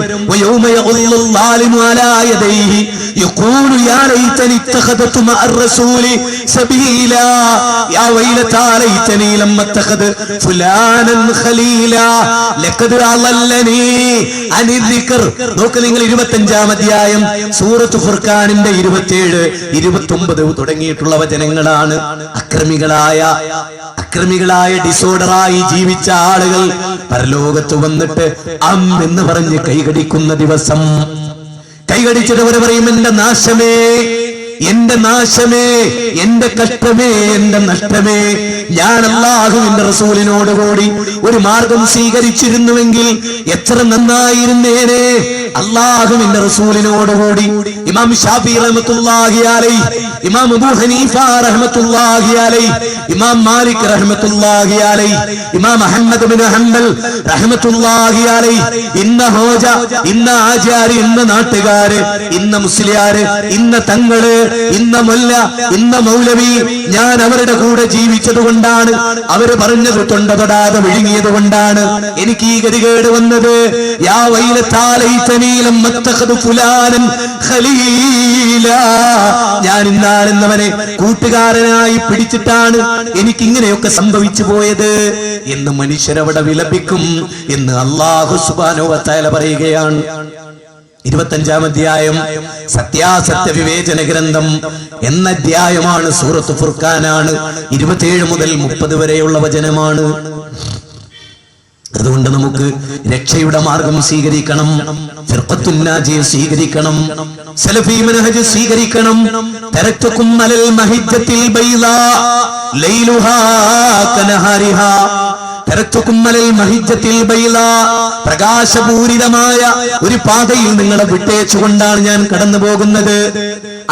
നോക്ക് നിങ്ങൾ 25-ാം അധ്യായം സൂറത്ത് ഫുർഖാനിന്റെ 27, 29 തുടങ്ങിയിട്ടുള്ള വചനങ്ങളാണ്. അക്രമികളായ ഡിസോർഡറായി ജീവിച്ച ആളുകൾ പരലോകത്ത് വന്നിട്ട് എന്ന് പറഞ്ഞ് കൈകടിക്കുന്ന ദിവസം, കൈകടിച്ചിട്ട് അവർ പറയും, എന്റെ നാശമേ, എന്റെ നാശമേ, എന്റെ കഷ്ടമേ, എന്റെ നഷ്ടമേ. ഞാൻ അല്ലാഹുവിന്റെ റസൂലിനോടുകൂടി ഒരു മാർഗം സ്വീകരിച്ചിരുന്നുവെങ്കിൽ എത്ര നന്നായിരുന്നേനെ. അല്ലാഹുവിന്റെ റസൂലിനോടുകൂടി ഇമാം ശാഫിഈ റഹ്മത്തുള്ളാഹി അലൈഹി, ഇമാം അബൂ ഹനീഫ റഹ്മത്തുള്ളാഹി അലൈഹി, ഇമാം മാലിക് റഹ്മത്തുള്ളാഹി അലൈഹി, ഇമാം അഹ്മദ് ബിൻ ഹംബൽ റഹ്മത്തുള്ളാഹി അലൈഹി, ഇന്ന ഹോജ, ഇന്ന ആചാരി, ഇന്ന നാട്ടുകാര്, ഇന്ന മുസ്ലിയാര്, ഇന്ന തങ്ങള്, ഇന്ന മൊല്ല, ഇന്ന മൗലവി, ഞാൻ അവരുടെ കൂടെ ജീവിച്ചത് കൊണ്ടാണ്, അവര് പറഞ്ഞത് തൊണ്ട തൊടാതെ വിഴുങ്ങിയത് കൊണ്ടാണ് എനിക്ക് ഈ ഗതികേട് വന്നത്. യാ വൈലത്താലൈതനീ ലം അത്തഖദു ഫുലാനൻ ഖലീലാ. ഞാൻ ഇന്നാലെന്നവനെ കൂട്ടുകാരനായി പിടിച്ചിട്ടാണ് എനിക്ക് ഇങ്ങനെയൊക്കെ സംഭവിച്ചു പോയത് എന്ന് മനുഷ്യരവിടെ വിലപിക്കും എന്ന് അല്ലാഹു സുബ്ഹാനഹു വ തആല പറയുകയാണ്. 25-ാം അധ്യായം സത്യാസത്യ വിവേചന ഗ്രന്ഥം എന്ന അധ്യായമാണ്. സൂറത്ത് ഫുർഖാനാണ്. 27 മുതൽ 30 വരെയുള്ള വചനമാണ്. അതുകൊണ്ട് നമുക്ക് രക്ഷയുടെ മാർഗം സ്വീകരിക്കണം, ഫിർഖത്തുൻ നാജിയ സ്വീകരിക്കണം, സലഫി മനഹജ് സ്വീകരിക്കണം. തറക്തുകും അലൽ മഹിജ്ജത്തിൽ ബൈളാ ലൈലുഹാ കനഹാരിഹാ. പ്രകാശപൂരിതമായ ഒരു പാതയിൽ നിങ്ങളെ വിട്ടേച്ചുകൊണ്ടാണ് ഞാൻ കടന്നു പോകുന്നത്.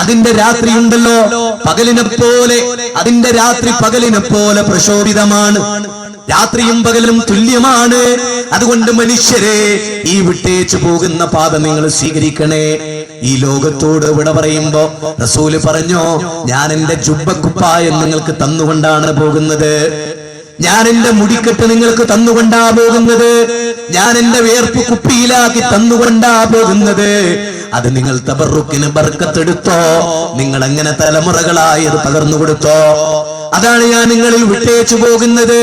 അതിന്റെ രാത്രി ഉണ്ടല്ലോ പകലിനെ പോലെ, അതിന്റെ രാത്രി പകലിനെ പോലെ പ്രശോഭിതമാണ്. രാത്രിയും പകലും തുല്യമാണ്. അതുകൊണ്ട് മനുഷ്യരെ, ഈ വിട്ടേച്ചു പോകുന്ന പാത നിങ്ങൾ സ്വീകരിക്കണേ. ഈ ലോകത്തോട് വിട പറയുമ്പോ റസൂല് പറഞ്ഞോ, ഞാൻ എന്റെ ജുബ്ബക്കുപ്പായം നിങ്ങൾക്ക് തന്നുകൊണ്ടാണ് പോകുന്നത്, ഞാൻ എന്റെ മുടിക്കെട്ട് നിങ്ങൾക്ക് തന്നുകൊണ്ടാ പോകുന്നത്, ഞാൻ എന്റെ വേർപ്പ് കുപ്പിയിലാക്കി തന്നുകൊണ്ടാ പോകുന്നത്. അത് നിങ്ങൾ തബറുക്കിന് ബർക്കത്തെടുത്തോ, നിങ്ങൾ അങ്ങനെ തലമുറകളായി അത് പകർന്നു കൊടുത്തോ. അതാണ് ഞാൻ നിങ്ങളിൽ വിട്ടേച്ചു പോകുന്നത്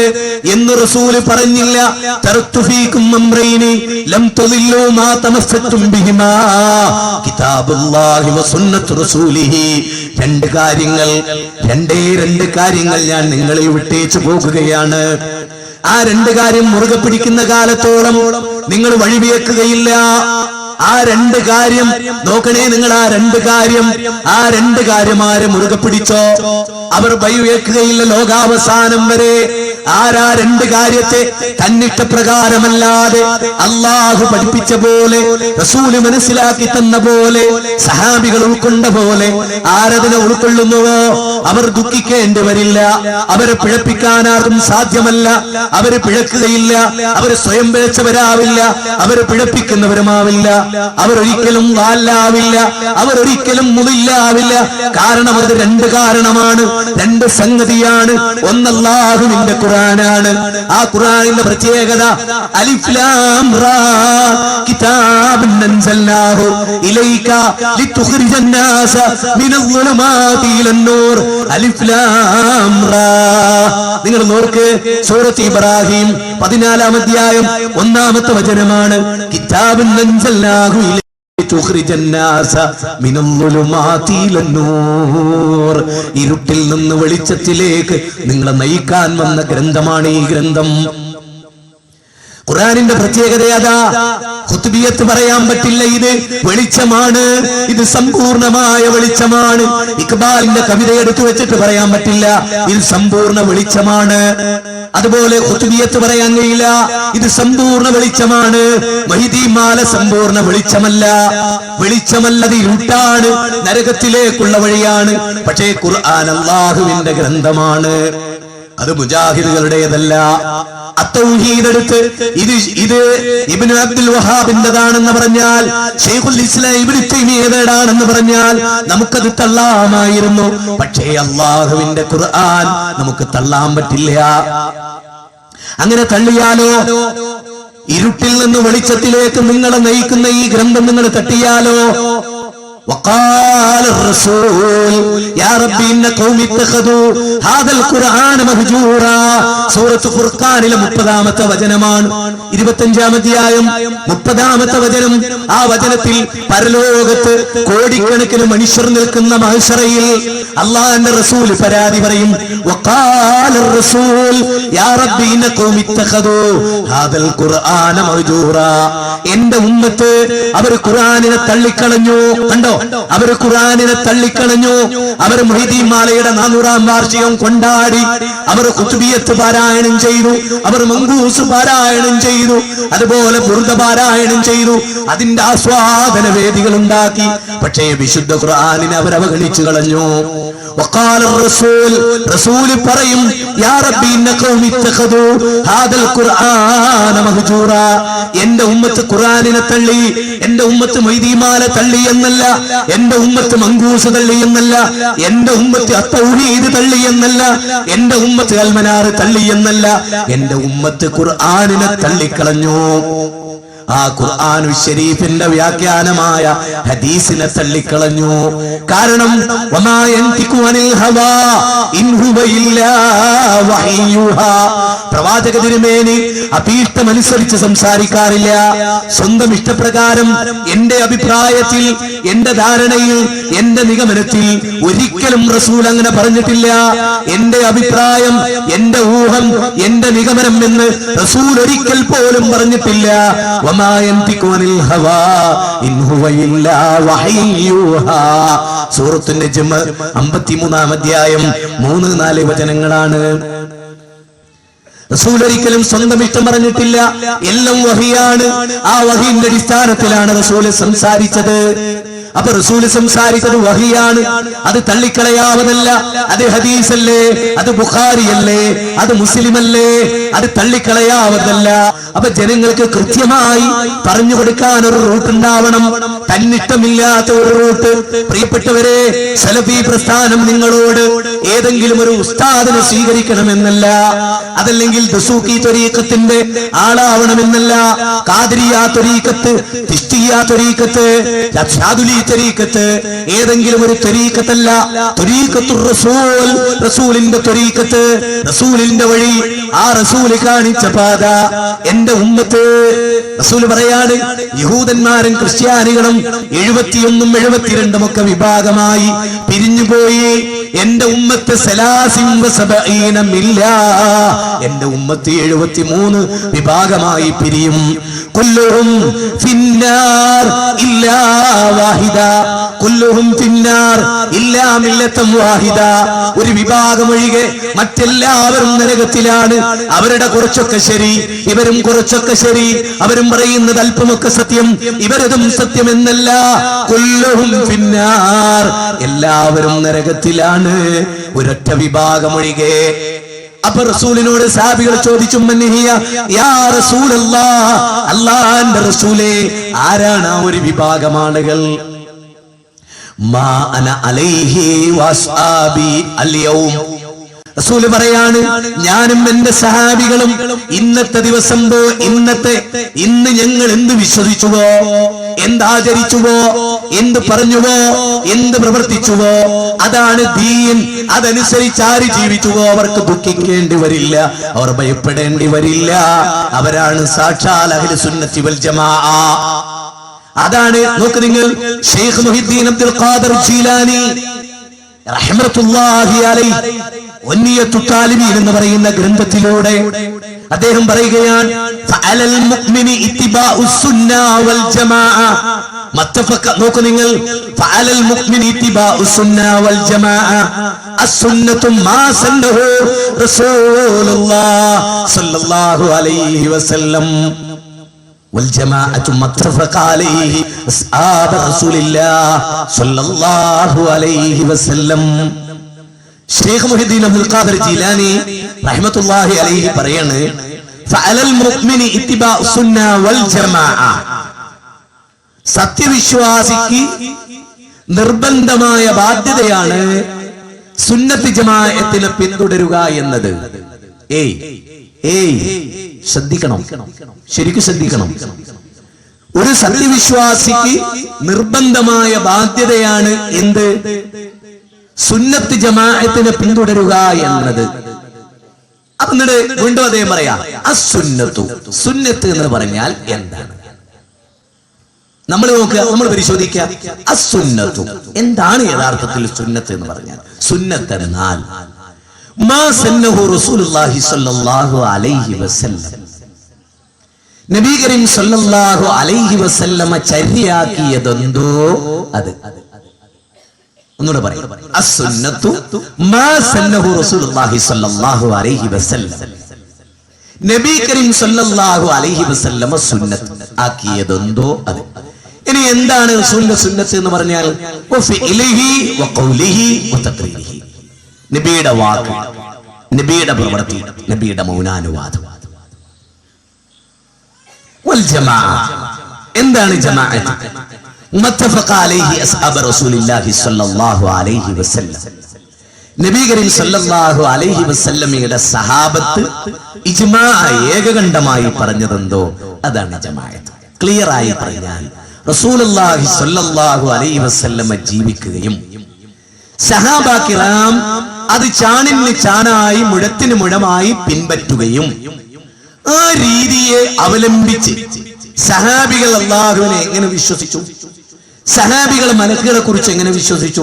എന്ന് റസൂല് പറഞ്ഞില്ല. തറക്തു ഫീകും അംറൈനി ലം തുദില്ലു മാ തമസ്സക്തും ബിഹിമാ കിതാബുല്ലാഹി വസുന്നത്തു റസൂലിഹി. രണ്ട് കാര്യങ്ങൾ ഞാൻ നിങ്ങളിൽ വിട്ടേച്ചു പോകുകയാണ്. ആ രണ്ട് കാര്യം മുറുകെ പിടിക്കുന്ന കാലത്തോളം നിങ്ങൾ വഴിവേക്കുകയില്ല. ആ രണ്ട് കാര്യം നോക്കണേ നിങ്ങൾ. ആ രണ്ട് കാര്യം ആരെ മുറുകെ പിടിച്ചോ അവർ വഴിവേക്കുകയില്ല ലോകാവസാനം വരെ. ആരാ രണ്ട് കാര്യത്തെ തന്നിഷ്ടപ്രകാരമല്ലാതെ അള്ളാഹു പഠിപ്പിച്ച പോലെ, റസൂല് മനസ്സിലാക്കി തന്ന പോലെ, സഹാബികൾ ഉൾക്കൊണ്ട പോലെ ആരതിനെ ഉൾക്കൊള്ളുന്നുവോ അവർ ദുഃഖിക്കേണ്ടി വരില്ല. അവരെ പിഴപ്പിക്കാനാർക്കും സാധ്യമല്ല. അവര് പിഴക്കുകയില്ല. അവര് സ്വയം പിഴച്ചവരാവില്ല. അവര് പിഴപ്പിക്കുന്നവരുമാവില്ല. അവരൊരിക്കലും വാലാവില്ല. അവരൊരിക്കലും മുതില്ലാവില്ല. കാരണം അത് രണ്ട് കാരണമാണ്, രണ്ട് സംഗതിയാണ്. ഒന്ന് അല്ലാഹുവിന്റെ ഖുർആനാണ്. ആ ഖുർആനിന്റെ പ്രത്യേകത അലിഫ് ലാം റാ കിതാബുൻ അൻസൽനാഹു ഇലൈക ലിതുഖ്രിജൻ നാസ മിനൽ ളുലുമാതി ഇലൻ നൂർ. അലിഫ് ലാം റാ. നിങ്ങൾ നോക്ക്, സൂറത്ത് ഇബ്രാഹിം 14-ാം അധ്യായം 1-ാമത്തെ വചനമാണ്. കിതാബുൻ അൻസൽനാഹു ഇരുട്ടിൽ നിന്ന് വെളിച്ചത്തിലേക്ക് നിങ്ങളെ നയിക്കാൻ വന്ന ഗ്രന്ഥമാണ് ഈ ഗ്രന്ഥം. ഖുർആനിന്റെ പ്രത്യേകത അതാ. ഖുത്ബിയത്ത് പറയാൻ പറ്റില്ല. ഇത് വെളിച്ചമാണ്, ഇത് സമ്പൂർണമായ വെളിച്ചമാണ്. ഇഖ്ബാലിന്റെ കവിത എടുത്തു വെച്ചിട്ട് പറയാൻ പറ്റില്ല, ഇത് സമ്പൂർണ്ണ വെളിച്ചമാണ്. അതുപോലെ ഖുത്ബിയത്ത് പറയാൻ കഴിയില്ല, ഇത് സമ്പൂർണ്ണ വെളിച്ചമാണ്. മഹീദിമാല സമ്പൂർണ്ണ വെളിച്ചമല്ലത് ഇരുട്ടാണ്, നരകത്തിലേക്കുള്ള വഴിയാണ്. പക്ഷേ ഖുർആൻ അല്ലാഹുവിന്റെ ഗ്രന്ഥമാണ്. അത് മുജാഹിദുകളുടേതല്ല. അത്തൗഹീദ് എടുത്ത് ഇത് ഇബ്നു അബ്ദുൽ വഹാബിന്റേതാണെന്ന് പറഞ്ഞാൽ, ശൈഖുൽ ഇസ്ലാം ഇബ്നു തൈമിയ്യയുടേതാണെന്ന് പറഞ്ഞാൽ നമുക്കത് തള്ളാമായിരുന്നു. പക്ഷേ അല്ലാഹുവിന്റെ ഖുർആൻ നമുക്ക് തള്ളാൻ പറ്റില്ല. അങ്ങനെ തള്ളിയാലോ, ഇരുട്ടിൽ നിന്ന് വെളിച്ചത്തിലേക്ക് നിങ്ങളെ നയിക്കുന്ന ഈ ഗ്രന്ഥം നിങ്ങൾ തട്ടിയാലോ, وقال الرسول يا ربي إن قومي اتخذوا هذا القرآن مهجورا. സൂറത്ത് ഫുർഖാനിലെ 30-ാമത്തെ വചനമാണ്, 25-ാം അധ്യായം 30-ാമത്തെ വചനം. ആ വചനത്തിൽ പരലോകത്ത് കോടിക്കണക്കിന് മനുഷ്യർ നിൽക്കുന്ന മഹ്ശറയിൽ അല്ലാഹുവിന്റെ റസൂൽ പരാതി പറയും. وقال الرسول يا ربي إن قومي اتخذوا هذا القرآن مهجورا. എന്റെ ഉമ്മത്ത് അവർ ഖുർആനിനെ തള്ളിക്കളഞ്ഞു. കണ്ടോ, അവര് ഖുർആനിനെ തള്ളിക്കളഞ്ഞു. അവർ മുഹീദ്ദീൻ മാലയുടെ 400-ാം വാർഷികം കൊണ്ടാടി. അവർ ഖുത്ബിയത്ത് പാരായണം ചെയ്തു, അവർ മങ്കൂസ് പാരായണം ചെയ്തു, അതുപോലെ ബുർദ പാരായണം ചെയ്തു, അതിന്റെ ആസ്വാദന വേദികൾ ഉണ്ടാക്കി. പക്ഷേ വിശുദ്ധ ഖുർആനിനെ അവർ അവഗണിച്ചു കളഞ്ഞു. وقال الرسول റസൂൽ പറയും, യാ റബ്ബി ഇന്ന ഖൗമി ഇത്തഖദു ഹാദൽ ഖുർആന മഹ്ജൂറാ. എന്റെ ഉമ്മത്ത് ഖുർആനിനെ തള്ളി, എന്റെ ഉമ്മത്ത് മൊയ്തീമാല തള്ളി എന്നല്ല, എന്റെ ഉമ്മത്ത് മങ്കൂസ് തള്ളി എന്നല്ല, എന്റെ ഉമ്മത്ത് അത്തൗഹീദ് തള്ളി എന്നല്ല, എന്റെ ഉമ്മത്ത് അൽമനാർ തള്ളി എന്നല്ല, എന്റെ ഉമ്മത്ത് ഖുർആനിനെ തള്ളിക്കളഞ്ഞു. ആ ഖുർആനുൽ ശരീഫിന്റെ വ്യാഖ്യാനമായ ഹദീസിനെ തള്ളിക്കളഞ്ഞു. കാരണം വമാ യൻതിഖു അനിൽ ഹവാ ഇൻ ഹുവ ഇല്ലാ വഹ്യുഹാ. പ്രവാചക തിരുമേനി അഭീഷ്ടമനുസരിച്ച് സംസാരിക്കാറില്ല. സ്വന്തം ഇഷ്ടപ്രകാരം, എന്റെ അഭിപ്രായത്തിൽ, എന്റെ ധാരണയിൽ, എന്റെ നിഗമനത്തിൽ ഒരിക്കലും റസൂൽ അങ്ങനെ പറഞ്ഞിട്ടില്ല. എന്റെ അഭിപ്രായം, എന്റെ ഊഹം, എന്റെ നിഗമനം എന്ന് റസൂൽ ഒരിക്കൽ പോലും പറഞ്ഞിട്ടില്ല. വമാ യൻതിഖു അനിൽ ഹവാ ഇൻ ഹുവ ഇല്ലാ വഹ്യുഹാ. സൂറത്തുൻ നജ്മ് 53-ാം അധ്യായം 3-4 വചനങ്ങളാണ്. റസൂൽ ഒരിക്കലും സ്വന്തം ഇഷ്ടം പറഞ്ഞിട്ടില്ല. എല്ലാം വഹിയാണ്. ആ വഹിന്റെ അടിസ്ഥാനത്തിലാണ് റസൂൽ സംസാരിച്ചത്. അപ്പൊ റസൂൽ സംസാരിച്ചത് വഹിയാണ്, അത് തള്ളിക്കളയാവതല്ല. അത് ഹദീസല്ലേ, അത് ബുഖാരിയല്ലേ, അത് മുസ്ലിമല്ലേ, അത് തള്ളിക്കളയാവതല്ല. അപ്പൊ ജനങ്ങൾക്ക് കൃത്യമായി പറഞ്ഞു കൊടുക്കാൻ ഒരു റൂട്ട് ഉണ്ടാവണം, തന്നിഷ്ടമില്ലാത്ത ഒരു റൂട്ട്. പ്രിയപ്പെട്ടവരെ, സലഫി പ്രസ്ഥാനം നിങ്ങളോട് ഏതെങ്കിലും ഒരു ഉസ്താദിനെ സ്വീകരിക്കണമെന്നല്ല, അതല്ലെങ്കിൽ ദസൂഖി ത്വരീഖത്തിന്റെ ആളാവണമെന്നല്ല, ഖാദിരിയ ത്വരീഖത്ത്, തിഷ്തിയ ത്വരീഖത്ത്, ഷാദുലി ത്വരീഖത്ത്, ഏതെങ്കിലും ഒരു ത്വരീഖത്തല്ല. ത്വരീഖത്തുർ റസൂൽ, റസൂലിന്റെ ത്വരീഖത്ത്, റസൂലിന്റെ വഴി, ആ റസൂൽ കാണിച്ച പാത. എന്റെ ഉമ്മത്ത്, റസൂൽ പറയാണ്, യഹൂദന്മാരും ക്രിസ്ത്യാനികളും 71 72 ഒക്കെ വിഭാഗമായി പിരിഞ്ഞുപോയി. എന്റെ ഉമ്മത്ത് മില്ല, എന്റെ ഉമ്മത്ത് 73 വിഭാഗമായി പിരിയും. കുല്ലുഹും ഫിന്നാർ ഇല്ലാ വാഹിദ, കുല്ലുഹും ഫിന്നാർ ഇല്ലാ മില്ലത്തൻ വാഹിദ. ഒരു വിഭാഗം ഒഴികെ മറ്റെല്ലാവരും നരകത്തിലാണ്. അവരുടെ കുറച്ചൊക്കെ ശരി, ഇവരും കുറച്ചൊക്കെ ശരി, അവരും പറയുന്നത് അല്പമൊക്കെ സത്യം, ഇവരതും സത്യം എന്നല്ല. കുല്ലുഹും ഫിന്നാർ, എല്ലാവരും നരകത്തിലാണ്, ഒരൊറ്റ വിഭാഗം ഒഴികെ. അപ്പൊ റസൂലിനോട് സഹാബികൾ ചോദിച്ചു, മൻഹിയ യാ റസൂലല്ലാഹ്, അല്ലാഹുവിന്റെ റസൂലേ, ആരാണ് ആ ഒരു വിഭാഗം ആളുകൾ? മാ അന അലൈഹി വസ്ഹാബി അൽയൗം, റസൂൽ പറയാണ്, ഞാനും എന്റെ സഹാബികളും ഇന്നത്തെ ദിവസം ഇന്ന് ഞങ്ങൾ എന്ത് വിശ്വസിച്ചുവോ, എന്താചരിച്ചുവോ, എന്ത് പറഞ്ഞുവോ, എന്ത് പ്രവർത്തിച്ചുവോ, അതാണ് ദീൻ. അതനുസരിച്ച് ആര് ജീവിച്ചുവോ അവർക്ക് ദുഃഖിക്കേണ്ടി വരില്ല, അവർ ഭയപ്പെടേണ്ടി വരില്ല. അവരാണ് സാക്ഷാൽ അഹ്ലു സുന്നത്തി വൽ ജമാഅ. അതാണ്. നോക്ക് നിങ്ങൾ, ശൈഖ് മുഹിദ്ദീൻ അബ്ദുൽ ഖാദിർ ജീലാനി റഹ്മത്തുള്ളാഹി അലൈഹി വന്നിയത്തു താലിബീൻ എന്ന് പറയുന്ന ഗ്രന്ഥത്തിലൂടെ അദ്ദേഹം പറയുകയാണ്, ഫഅലൽ മുഅ്മിനി ഇത്തിബാഉസ് സുന്ന വൽ ജമാഅ മത്തഫഖ. നോക്കൂ നിങ്ങൾ, ഫഅലൽ മുഅ്മിനി ഇത്തിബാഉസ് സുന്ന വൽ ജമാഅ അസ്സുന്നത്തു മാ സന്നഹു റസൂലുള്ളാഹി സ്വല്ലല്ലാഹു അലൈഹി വസല്ലം والجماعة متفق عليه أصحاب رسول الله صلى الله عليه وسلم. ശൈഖ് മുഹിദ്ദീൻ അബ്ദുൽ ഖാദിർ ജീലാനി റഹ്മത്തുള്ളാഹി അലൈഹി പറയാണ്, ഫഅലൽ മുഅ്മിനി ഇത്തിബാഉ സുന്ന വൽ ജമാഅ, സത്യവിശ്വാസിക്ക് നിർബന്ധമായ ബാധ്യതയാണ് സുന്നത്ത് ജമാഅത്തിനെ പിന്തുടരുക എന്നത്. ശ്രദ്ധിക്കണം, ശരിക്കും ശ്രദ്ധിക്കണം. ഒരു സത്യവിശ്വാസിക്ക് നിർബന്ധമായ ബാധ്യതയാണ് എന്ത്? സുന്നത്ത് ജമാഅത്തിനെ പിന്തുടരുക എന്നത്. എന്നിട്ട് വീണ്ടും അദ്ദേഹം പറയാ, അസുന്നത്തു, സുന്നത്ത് എന്ന് പറഞ്ഞാൽ എന്താണ്? നമ്മൾ നോക്കുക, നമ്മൾ പരിശോധിക്കുക, അസുന്നത്തു എന്താണ് യഥാർത്ഥത്തിൽ സുന്നത്ത് എന്ന് പറഞ്ഞാൽ? സുന്നത്ത് എന്നാൽ മാ സന്നഹു റസൂലുള്ളാഹി സ്വല്ലല്ലാഹു അലൈഹി വസല്ലം, നബി കരീം സ്വല്ലല്ലാഹു അലൈഹി വസല്ലമ ചര്യയാക്കിയതെന്തോ അത്. ഒന്നുകൂടെ പറയും, അസ്സുന്നത്തു മാ സന്നഹു റസൂലുള്ളാഹി സ്വല്ലല്ലാഹു അലൈഹി വസല്ലം, നബി കരീം സ്വല്ലല്ലാഹു അലൈഹി വസല്ലമ സുന്നത്ത് ആക്കിയതെന്തോ അത്. ഇനി എന്താണ് റസൂലിന്റെ സുന്നത്ത് എന്ന് പറഞ്ഞാൽ? വഫിഇലിഹി വഖൗലിഹി വതഖ്രീരിഹി, നബിയുടെ വാക്ക്, നബിയുടെ പ്രവൃത്തി, നബിയുടെ മൗനാനുവാദം. വൽ ജമാഅ, എന്താണ് ജമാഅത്ത്? മുത്തഫഖ അലൈഹി അസ്ഹാബ റസൂലില്ലാഹി സ്വല്ലല്ലാഹു അലൈഹി വസല്ലം, നബി കരീം സ്വല്ലല്ലാഹു അലൈഹി വസല്ലമയുടെ സഹാബത്ത് ഇജ്മാ ഏകകണ്ഠമായി പറഞ്ഞതെന്തോ അതാണ് ജമാഅത്ത്. ക്ലിയർ ആയി പറഞ്ഞാൽ റസൂലുള്ളാഹി സ്വല്ലല്ലാഹു അലൈഹി വസല്ലമ ജീവിക്കുകയും സഹാബ കിറാം അത് ചാണിന് ചാണായി മുഴത്തിന് മുഴമായി പിൻപറ്റുകയും ആ രീതിയെ അവലംബിച്ച് സഹാബികൾ അല്ലാഹുവിനെ എങ്ങനെ വിശ്വസിച്ചു, സഹാബികൾ മലക്കുകളെ കുറിച്ച് എങ്ങനെ വിശ്വസിച്ചു,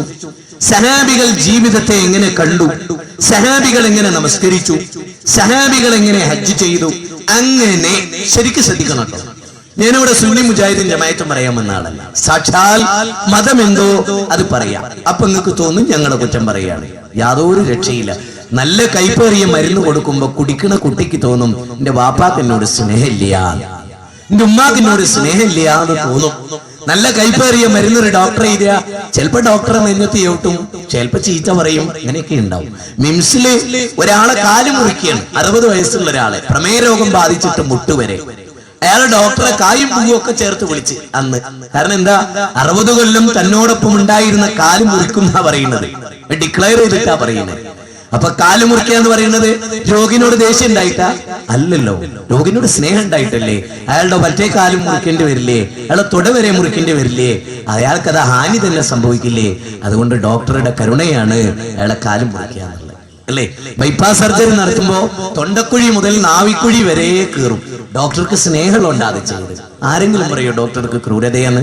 സഹാബികൾ ജീവിതത്തെ എങ്ങനെ കണ്ടു, സഹാബികൾ എങ്ങനെ നമസ്കരിച്ചു, സഹാബികൾ എങ്ങനെ ഹജ്ജ് ചെയ്തു, അങ്ങനെ ശരിക്കും ശ്രദ്ധിക്കണം കേട്ടോ. ഞാനിവിടെ സുന്നി മുജാഹിദീൻ ജമാഅത്തും പറയാമെന്ന ആളല്ല. സാക്ഷാൽ മതം എന്തോ അത് പറയാം. അപ്പൊ നിങ്ങൾക്ക് തോന്നും ഞങ്ങളെ കുറ്റം പറയാണ്. യാതൊരു രക്ഷയില്ല. നല്ല കൈപ്പേറിയ മരുന്ന് കൊടുക്കുമ്പോ കുടിക്കണ കുട്ടിക്ക് തോന്നും എന്റെ വാപ്പാക്ക് എന്നോട് സ്നേഹമില്ല, എന്റെ ഉമ്മാക്ക് എന്നോട് സ്നേഹമില്ല എന്ന് തോന്നും. നല്ല കൈപ്പേറിയ മരുന്നൊരു ഡോക്ടർ എഴുതിയ ചിലപ്പോ ഡോക്ടറെ നെഞ്ഞത്ത് ചവിട്ടും, ചിലപ്പോ ചീത്ത പറയും, അങ്ങനെയൊക്കെ ഉണ്ടാവും. മിംസില് ഒരാളെ കാല് മുറിക്കുകയാണ്, 60 വയസ്സുള്ള ഒരാളെ, പ്രമേയ രോഗം ബാധിച്ചിട്ട് മുട്ടുവരെ. അയാൾ ഡോക്ടറെ കായും പൂവും ഒക്കെ ചേർത്ത് വിളിച്ച് അന്ന്. കാരണം എന്താ, 60 കൊല്ലം തന്നോടൊപ്പം ഉണ്ടായിരുന്ന കാല് മുറിക്കും എന്നാ പറയുന്നത്, ഡിക്ലെയർ ചെയ്തിട്ടാ പറയുന്നത്. അപ്പൊ കാല് മുറിക്കുക എന്ന് പറയുന്നത് രോഗിനോട് ദേഷ്യം ഉണ്ടായിട്ടാ അല്ലല്ലോ, രോഗിനോട് സ്നേഹം ഉണ്ടായിട്ടല്ലേ. അയാളുടെ മറ്റേ കാലും മുറിക്കേണ്ടി വരില്ലേ, അയാളെ തുട വരെ മുറിക്കേണ്ടി വരില്ലേ, അയാൾക്കത് ഹാനി തന്നെ സംഭവിക്കില്ലേ. അതുകൊണ്ട് ഡോക്ടറുടെ കരുണയാണ് അയാളെ കാലും മുറിക്കുക എന്നുള്ളത്, അല്ലേ. ബൈപ്പാസ് സർജറി നടത്തുമ്പോ തൊണ്ടക്കുഴി മുതൽ നാവിക്കുഴി വരെ കീറും. ഡോക്ടർക്ക് സ്നേഹമുണ്ട് അത് ചെയ്ത്. ആരെങ്കിലും പറയോ ഡോക്ടർക്ക് ക്രൂരതയാണ്?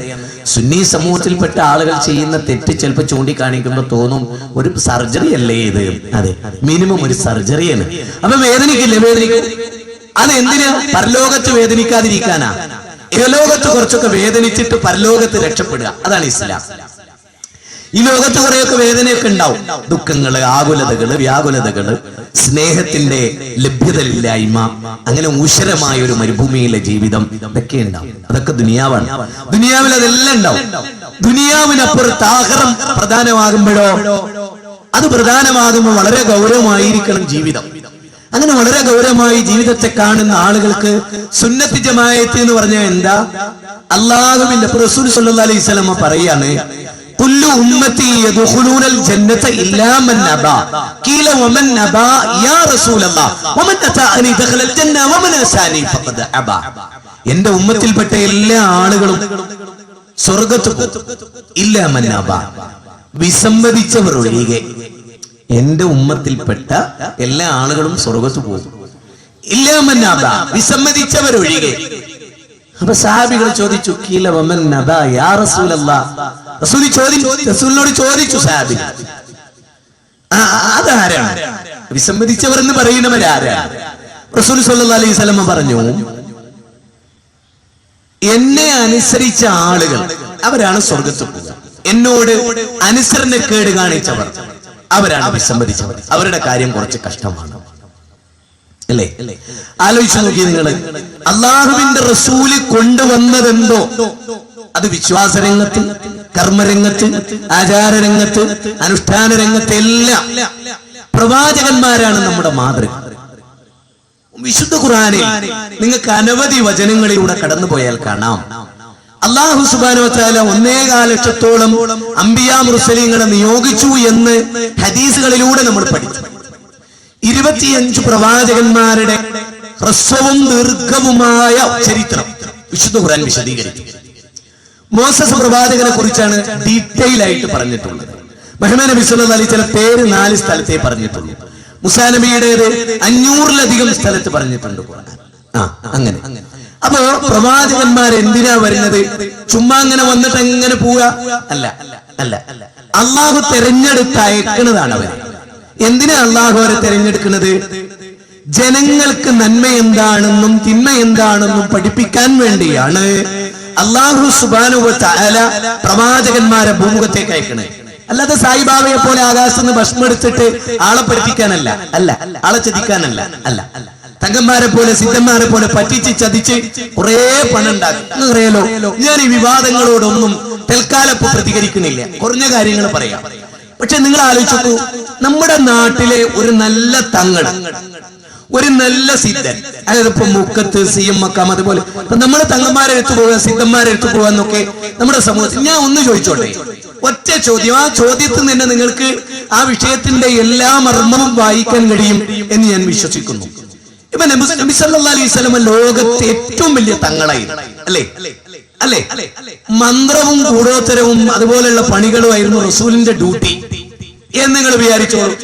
സുന്നി സമൂഹത്തിൽപ്പെട്ട ആളുകൾ ചെയ്യുന്ന തെറ്റ് ചിലപ്പോൾ ചൂണ്ടിക്കാണിക്കുമ്പോൾ തോന്നും ഒരു സർജറി അല്ലേ ഇത്. അതെ, മിനിമം ഒരു സർജറിയാണ്. അപ്പൊ വേദനിക്കില്ലേ? വേദനിക്കും. അതെന്തിനാ? പരലോകത്ത് വേദനിക്കാതിരിക്കാനാ. ഇഹലോകത്ത് കുറച്ചൊക്കെ വേദനിച്ചിട്ട് പരലോകത്ത് രക്ഷപ്പെടുക, അതാണ് ഇസ്ലാം. ഈ ലോകത്ത് കുറെയൊക്കെ വേദനയൊക്കെ ഉണ്ടാവും, ദുഃഖങ്ങള്, ആകുലതകള്, വ്യാകുലതകള്, സ്നേഹത്തിന്റെ ലഭ്യതയില്ലായ്മ, അങ്ങനെ ഊഷരമായ ഒരു മരുഭൂമിയിലെ ജീവിതം, ഇതൊക്കെ ഉണ്ടാവും. അതൊക്കെ ദുനിയാവാണ്. ദുനിയാവിൽ അതെല്ലാം ഉണ്ടാവും. ദുനിയാവിനപ്പുറത്ത് ആഖിറം പ്രധാനമാകുമ്പോഴോ, അത് പ്രധാനമാകുമ്പോൾ വളരെ ഗൗരവമായിരിക്കണം ജീവിതം. അങ്ങനെ വളരെ ഗൗരവമായി ജീവിതത്തെ കാണുന്ന ആളുകൾക്ക് സുന്നത്ത് ജമാഅത്ത് എന്ന് പറഞ്ഞാൽ എന്താ? അല്ലാഹുവിന്റെ റസൂൽ സല്ലല്ലാഹു അലൈഹി വസല്ലം പറയാണ്, കുല്ലു ഉമ്മത്തി യദ്ഖുലൂനൽ ജന്നത ഇല്ലാ മൻ അബാ ഖീല വമൻ അബാ യാ റസൂലല്ലാഹ് വമൻ അതാഅനി ദഖലൽ ജന്ന വമൻ അസാനി ഫഖദ് അബാ. എന്റെ ഉമ്മത്തിൽപ്പെട്ട എല്ലാ ആളുകളും സ്വർഗ്ഗത്തിൽ പോകും, ഇല്ലാ മൻ അബാ, വിസമ്മതിച്ചവർ ഒഴികെ. എന്റെ ഉമ്മത്തിൽപ്പെട്ട എല്ലാ ആളുകളും സ്വർഗ്ഗത്തിൽ പോകും, ഇല്ലാ മൻ അബാ, വിസമ്മതിച്ചവർ ഒഴികെ. അപ്പൊ സഹാബികൾ ചോദിച്ചു, ഖീല വമൻ അബാ യാ റസൂലല്ലാഹ്, റസൂലിനോട് ചോദിച്ചു സഹാബി, അതാരാണ് വിസമ്മതിച്ചവർ എന്ന് പറയുന്നവരാരാണ്? റസൂൽ സല്ലല്ലാഹു അലൈഹി വസല്ലം പറഞ്ഞു, എന്നെ അനുസരിച്ച ആളുകൾ അവരാണ് സ്വർഗ്ഗത്തിൽ പോകുക, എന്നോട് അനുസരണക്കേട് കാണിച്ചവർ അവരാണ് വിസമ്മതിച്ചവർ, അവരുടെ കാര്യം കുറച്ച് കഷ്ടമാണ്, അല്ലേ? ആലോചിച്ചു നോക്കി നിങ്ങൾ. അള്ളാഹുവിന്റെ റസൂല് കൊണ്ടുവന്നതെന്തോ അത് വിശ്വാസരംഗത്ത്, കർമ്മരംഗത്ത്, ആചാരരംഗത്ത്, അനുഷ്ഠാന രംഗത്ത് എല്ലാം പ്രവാചകന്മാരാണ് നമ്മുടെ മാതൃക. വിശുദ്ധ ഖുർആനിൽ നിങ്ങൾക്ക് അനവധി വചനങ്ങളിലൂടെ കടന്നു പോയാൽ കാണാം, അല്ലാഹു സുബ്ഹാനഹു വ തആല 1.25 ലക്ഷത്തോളം അംബിയാ മുർസലീങ്ങളെ നിയോഗിച്ചു എന്ന് ഹദീസുകളിലൂടെ നമ്മൾ പഠിച്ചു. 25 പ്രവാചകന്മാരുടെ ഹ്രസ്വവും ദീർഘവുമായ ചരിത്രം വിശുദ്ധ ഖുർആൻ വിശദീകരിച്ചു. മോസസ് പ്രവാചകനെ കുറിച്ചാണ് ഡീറ്റെയിൽ ആയിട്ട് പറഞ്ഞിട്ടുള്ളത്. മുഹമ്മദ് നബി സല്ലല്ലാഹു അലൈഹി വസല്ലം പേര് 4 സ്ഥലത്തേ പറഞ്ഞിട്ടുള്ളൂ. മുസാ നബിയുടേത് 500-ലധികം സ്ഥലത്ത് പറഞ്ഞിട്ടുണ്ട് ഖുർആൻ. അങ്ങനെ. അപ്പോ പ്രവാചകന്മാർ എന്തിനാ വരുന്നത്? ചുമ്മാ അങ്ങനെ വന്നിട്ട് എങ്ങനെ പോവുക അല്ല, അല്ല. അള്ളാഹു തെരഞ്ഞെടുത്ത് അയക്കുന്നതാണ് അവരെ. എന്തിനാ അള്ളാഹു അവരെ തെരഞ്ഞെടുക്കുന്നത്? ജനങ്ങൾക്ക് നന്മ എന്താണെന്നും തിന്മ എന്താണെന്നും പഠിപ്പിക്കാൻ വേണ്ടിയാണ് അല്ലാഹു സുബ്ഹാനഹു വ തആല പ്രവാചകന്മാരെ ഭൂമുഖത്തേക്ക് അയക്കണേ. അല്ലാതെ സായിബാബയെ പോലെ ആകാശത്ത് നിന്ന് ഭസ്മം എടുത്തിട്ട് ആളെ പഠിപ്പിക്കാനല്ല, അല്ല, ആളെ ചതിക്കാനല്ല, അല്ല. തങ്കന്മാരെ പോലെ സിദ്ധന്മാരെ പോലെ പറ്റിച്ച് ചതിച്ച് കുറെ പണം ഉണ്ടാക്കും. അറിയാലോ, ഞാൻ ഈ വിവാദങ്ങളോടൊന്നും തൽക്കാലം പ്രതികരിക്കുന്നില്ല, കുറഞ്ഞ കാര്യങ്ങൾ പറയാം. പക്ഷെ നിങ്ങൾ ആലോചിച്ചു, നമ്മുടെ നാട്ടിലെ ഒരു നല്ല തങ്ങൾ, ഒരു നല്ല സിദ്ധൻ, അതായത് ഇപ്പൊ മുക്കത്ത് CM മക്കാം, അതുപോലെ നമ്മള് തങ്ങന്മാരെ എടുത്തു പോവുക, സിദ്ധന്മാരെ എടുത്തു പോവുക എന്നൊക്കെ നമ്മുടെ സമൂഹത്തിൽ. ഞാൻ ഒന്ന് ചോദിച്ചോട്ടെ, ഒറ്റ ചോദ്യം. ആ ചോദ്യത്തിൽ തന്നെ നിങ്ങൾക്ക് ആ വിഷയത്തിന്റെ എല്ലാ മർമ്മവും വായിക്കാൻ കഴിയും എന്ന് ഞാൻ വിശ്വസിക്കുന്നു. ഇപ്പൊ നബി സല്ലല്ലാഹു അലൈഹി വസല്ലം ലോകത്തെ ഏറ്റവും വലിയ തങ്ങളായിരുന്നു, അല്ലേ? മന്ത്രവും കൂടോത്തരവും അതുപോലെയുള്ള പണികളുമായിരുന്നു റസൂലിന്റെ ഡ്യൂട്ടി എന്ന് നിങ്ങൾ വിചാരിച്ചോളൂ.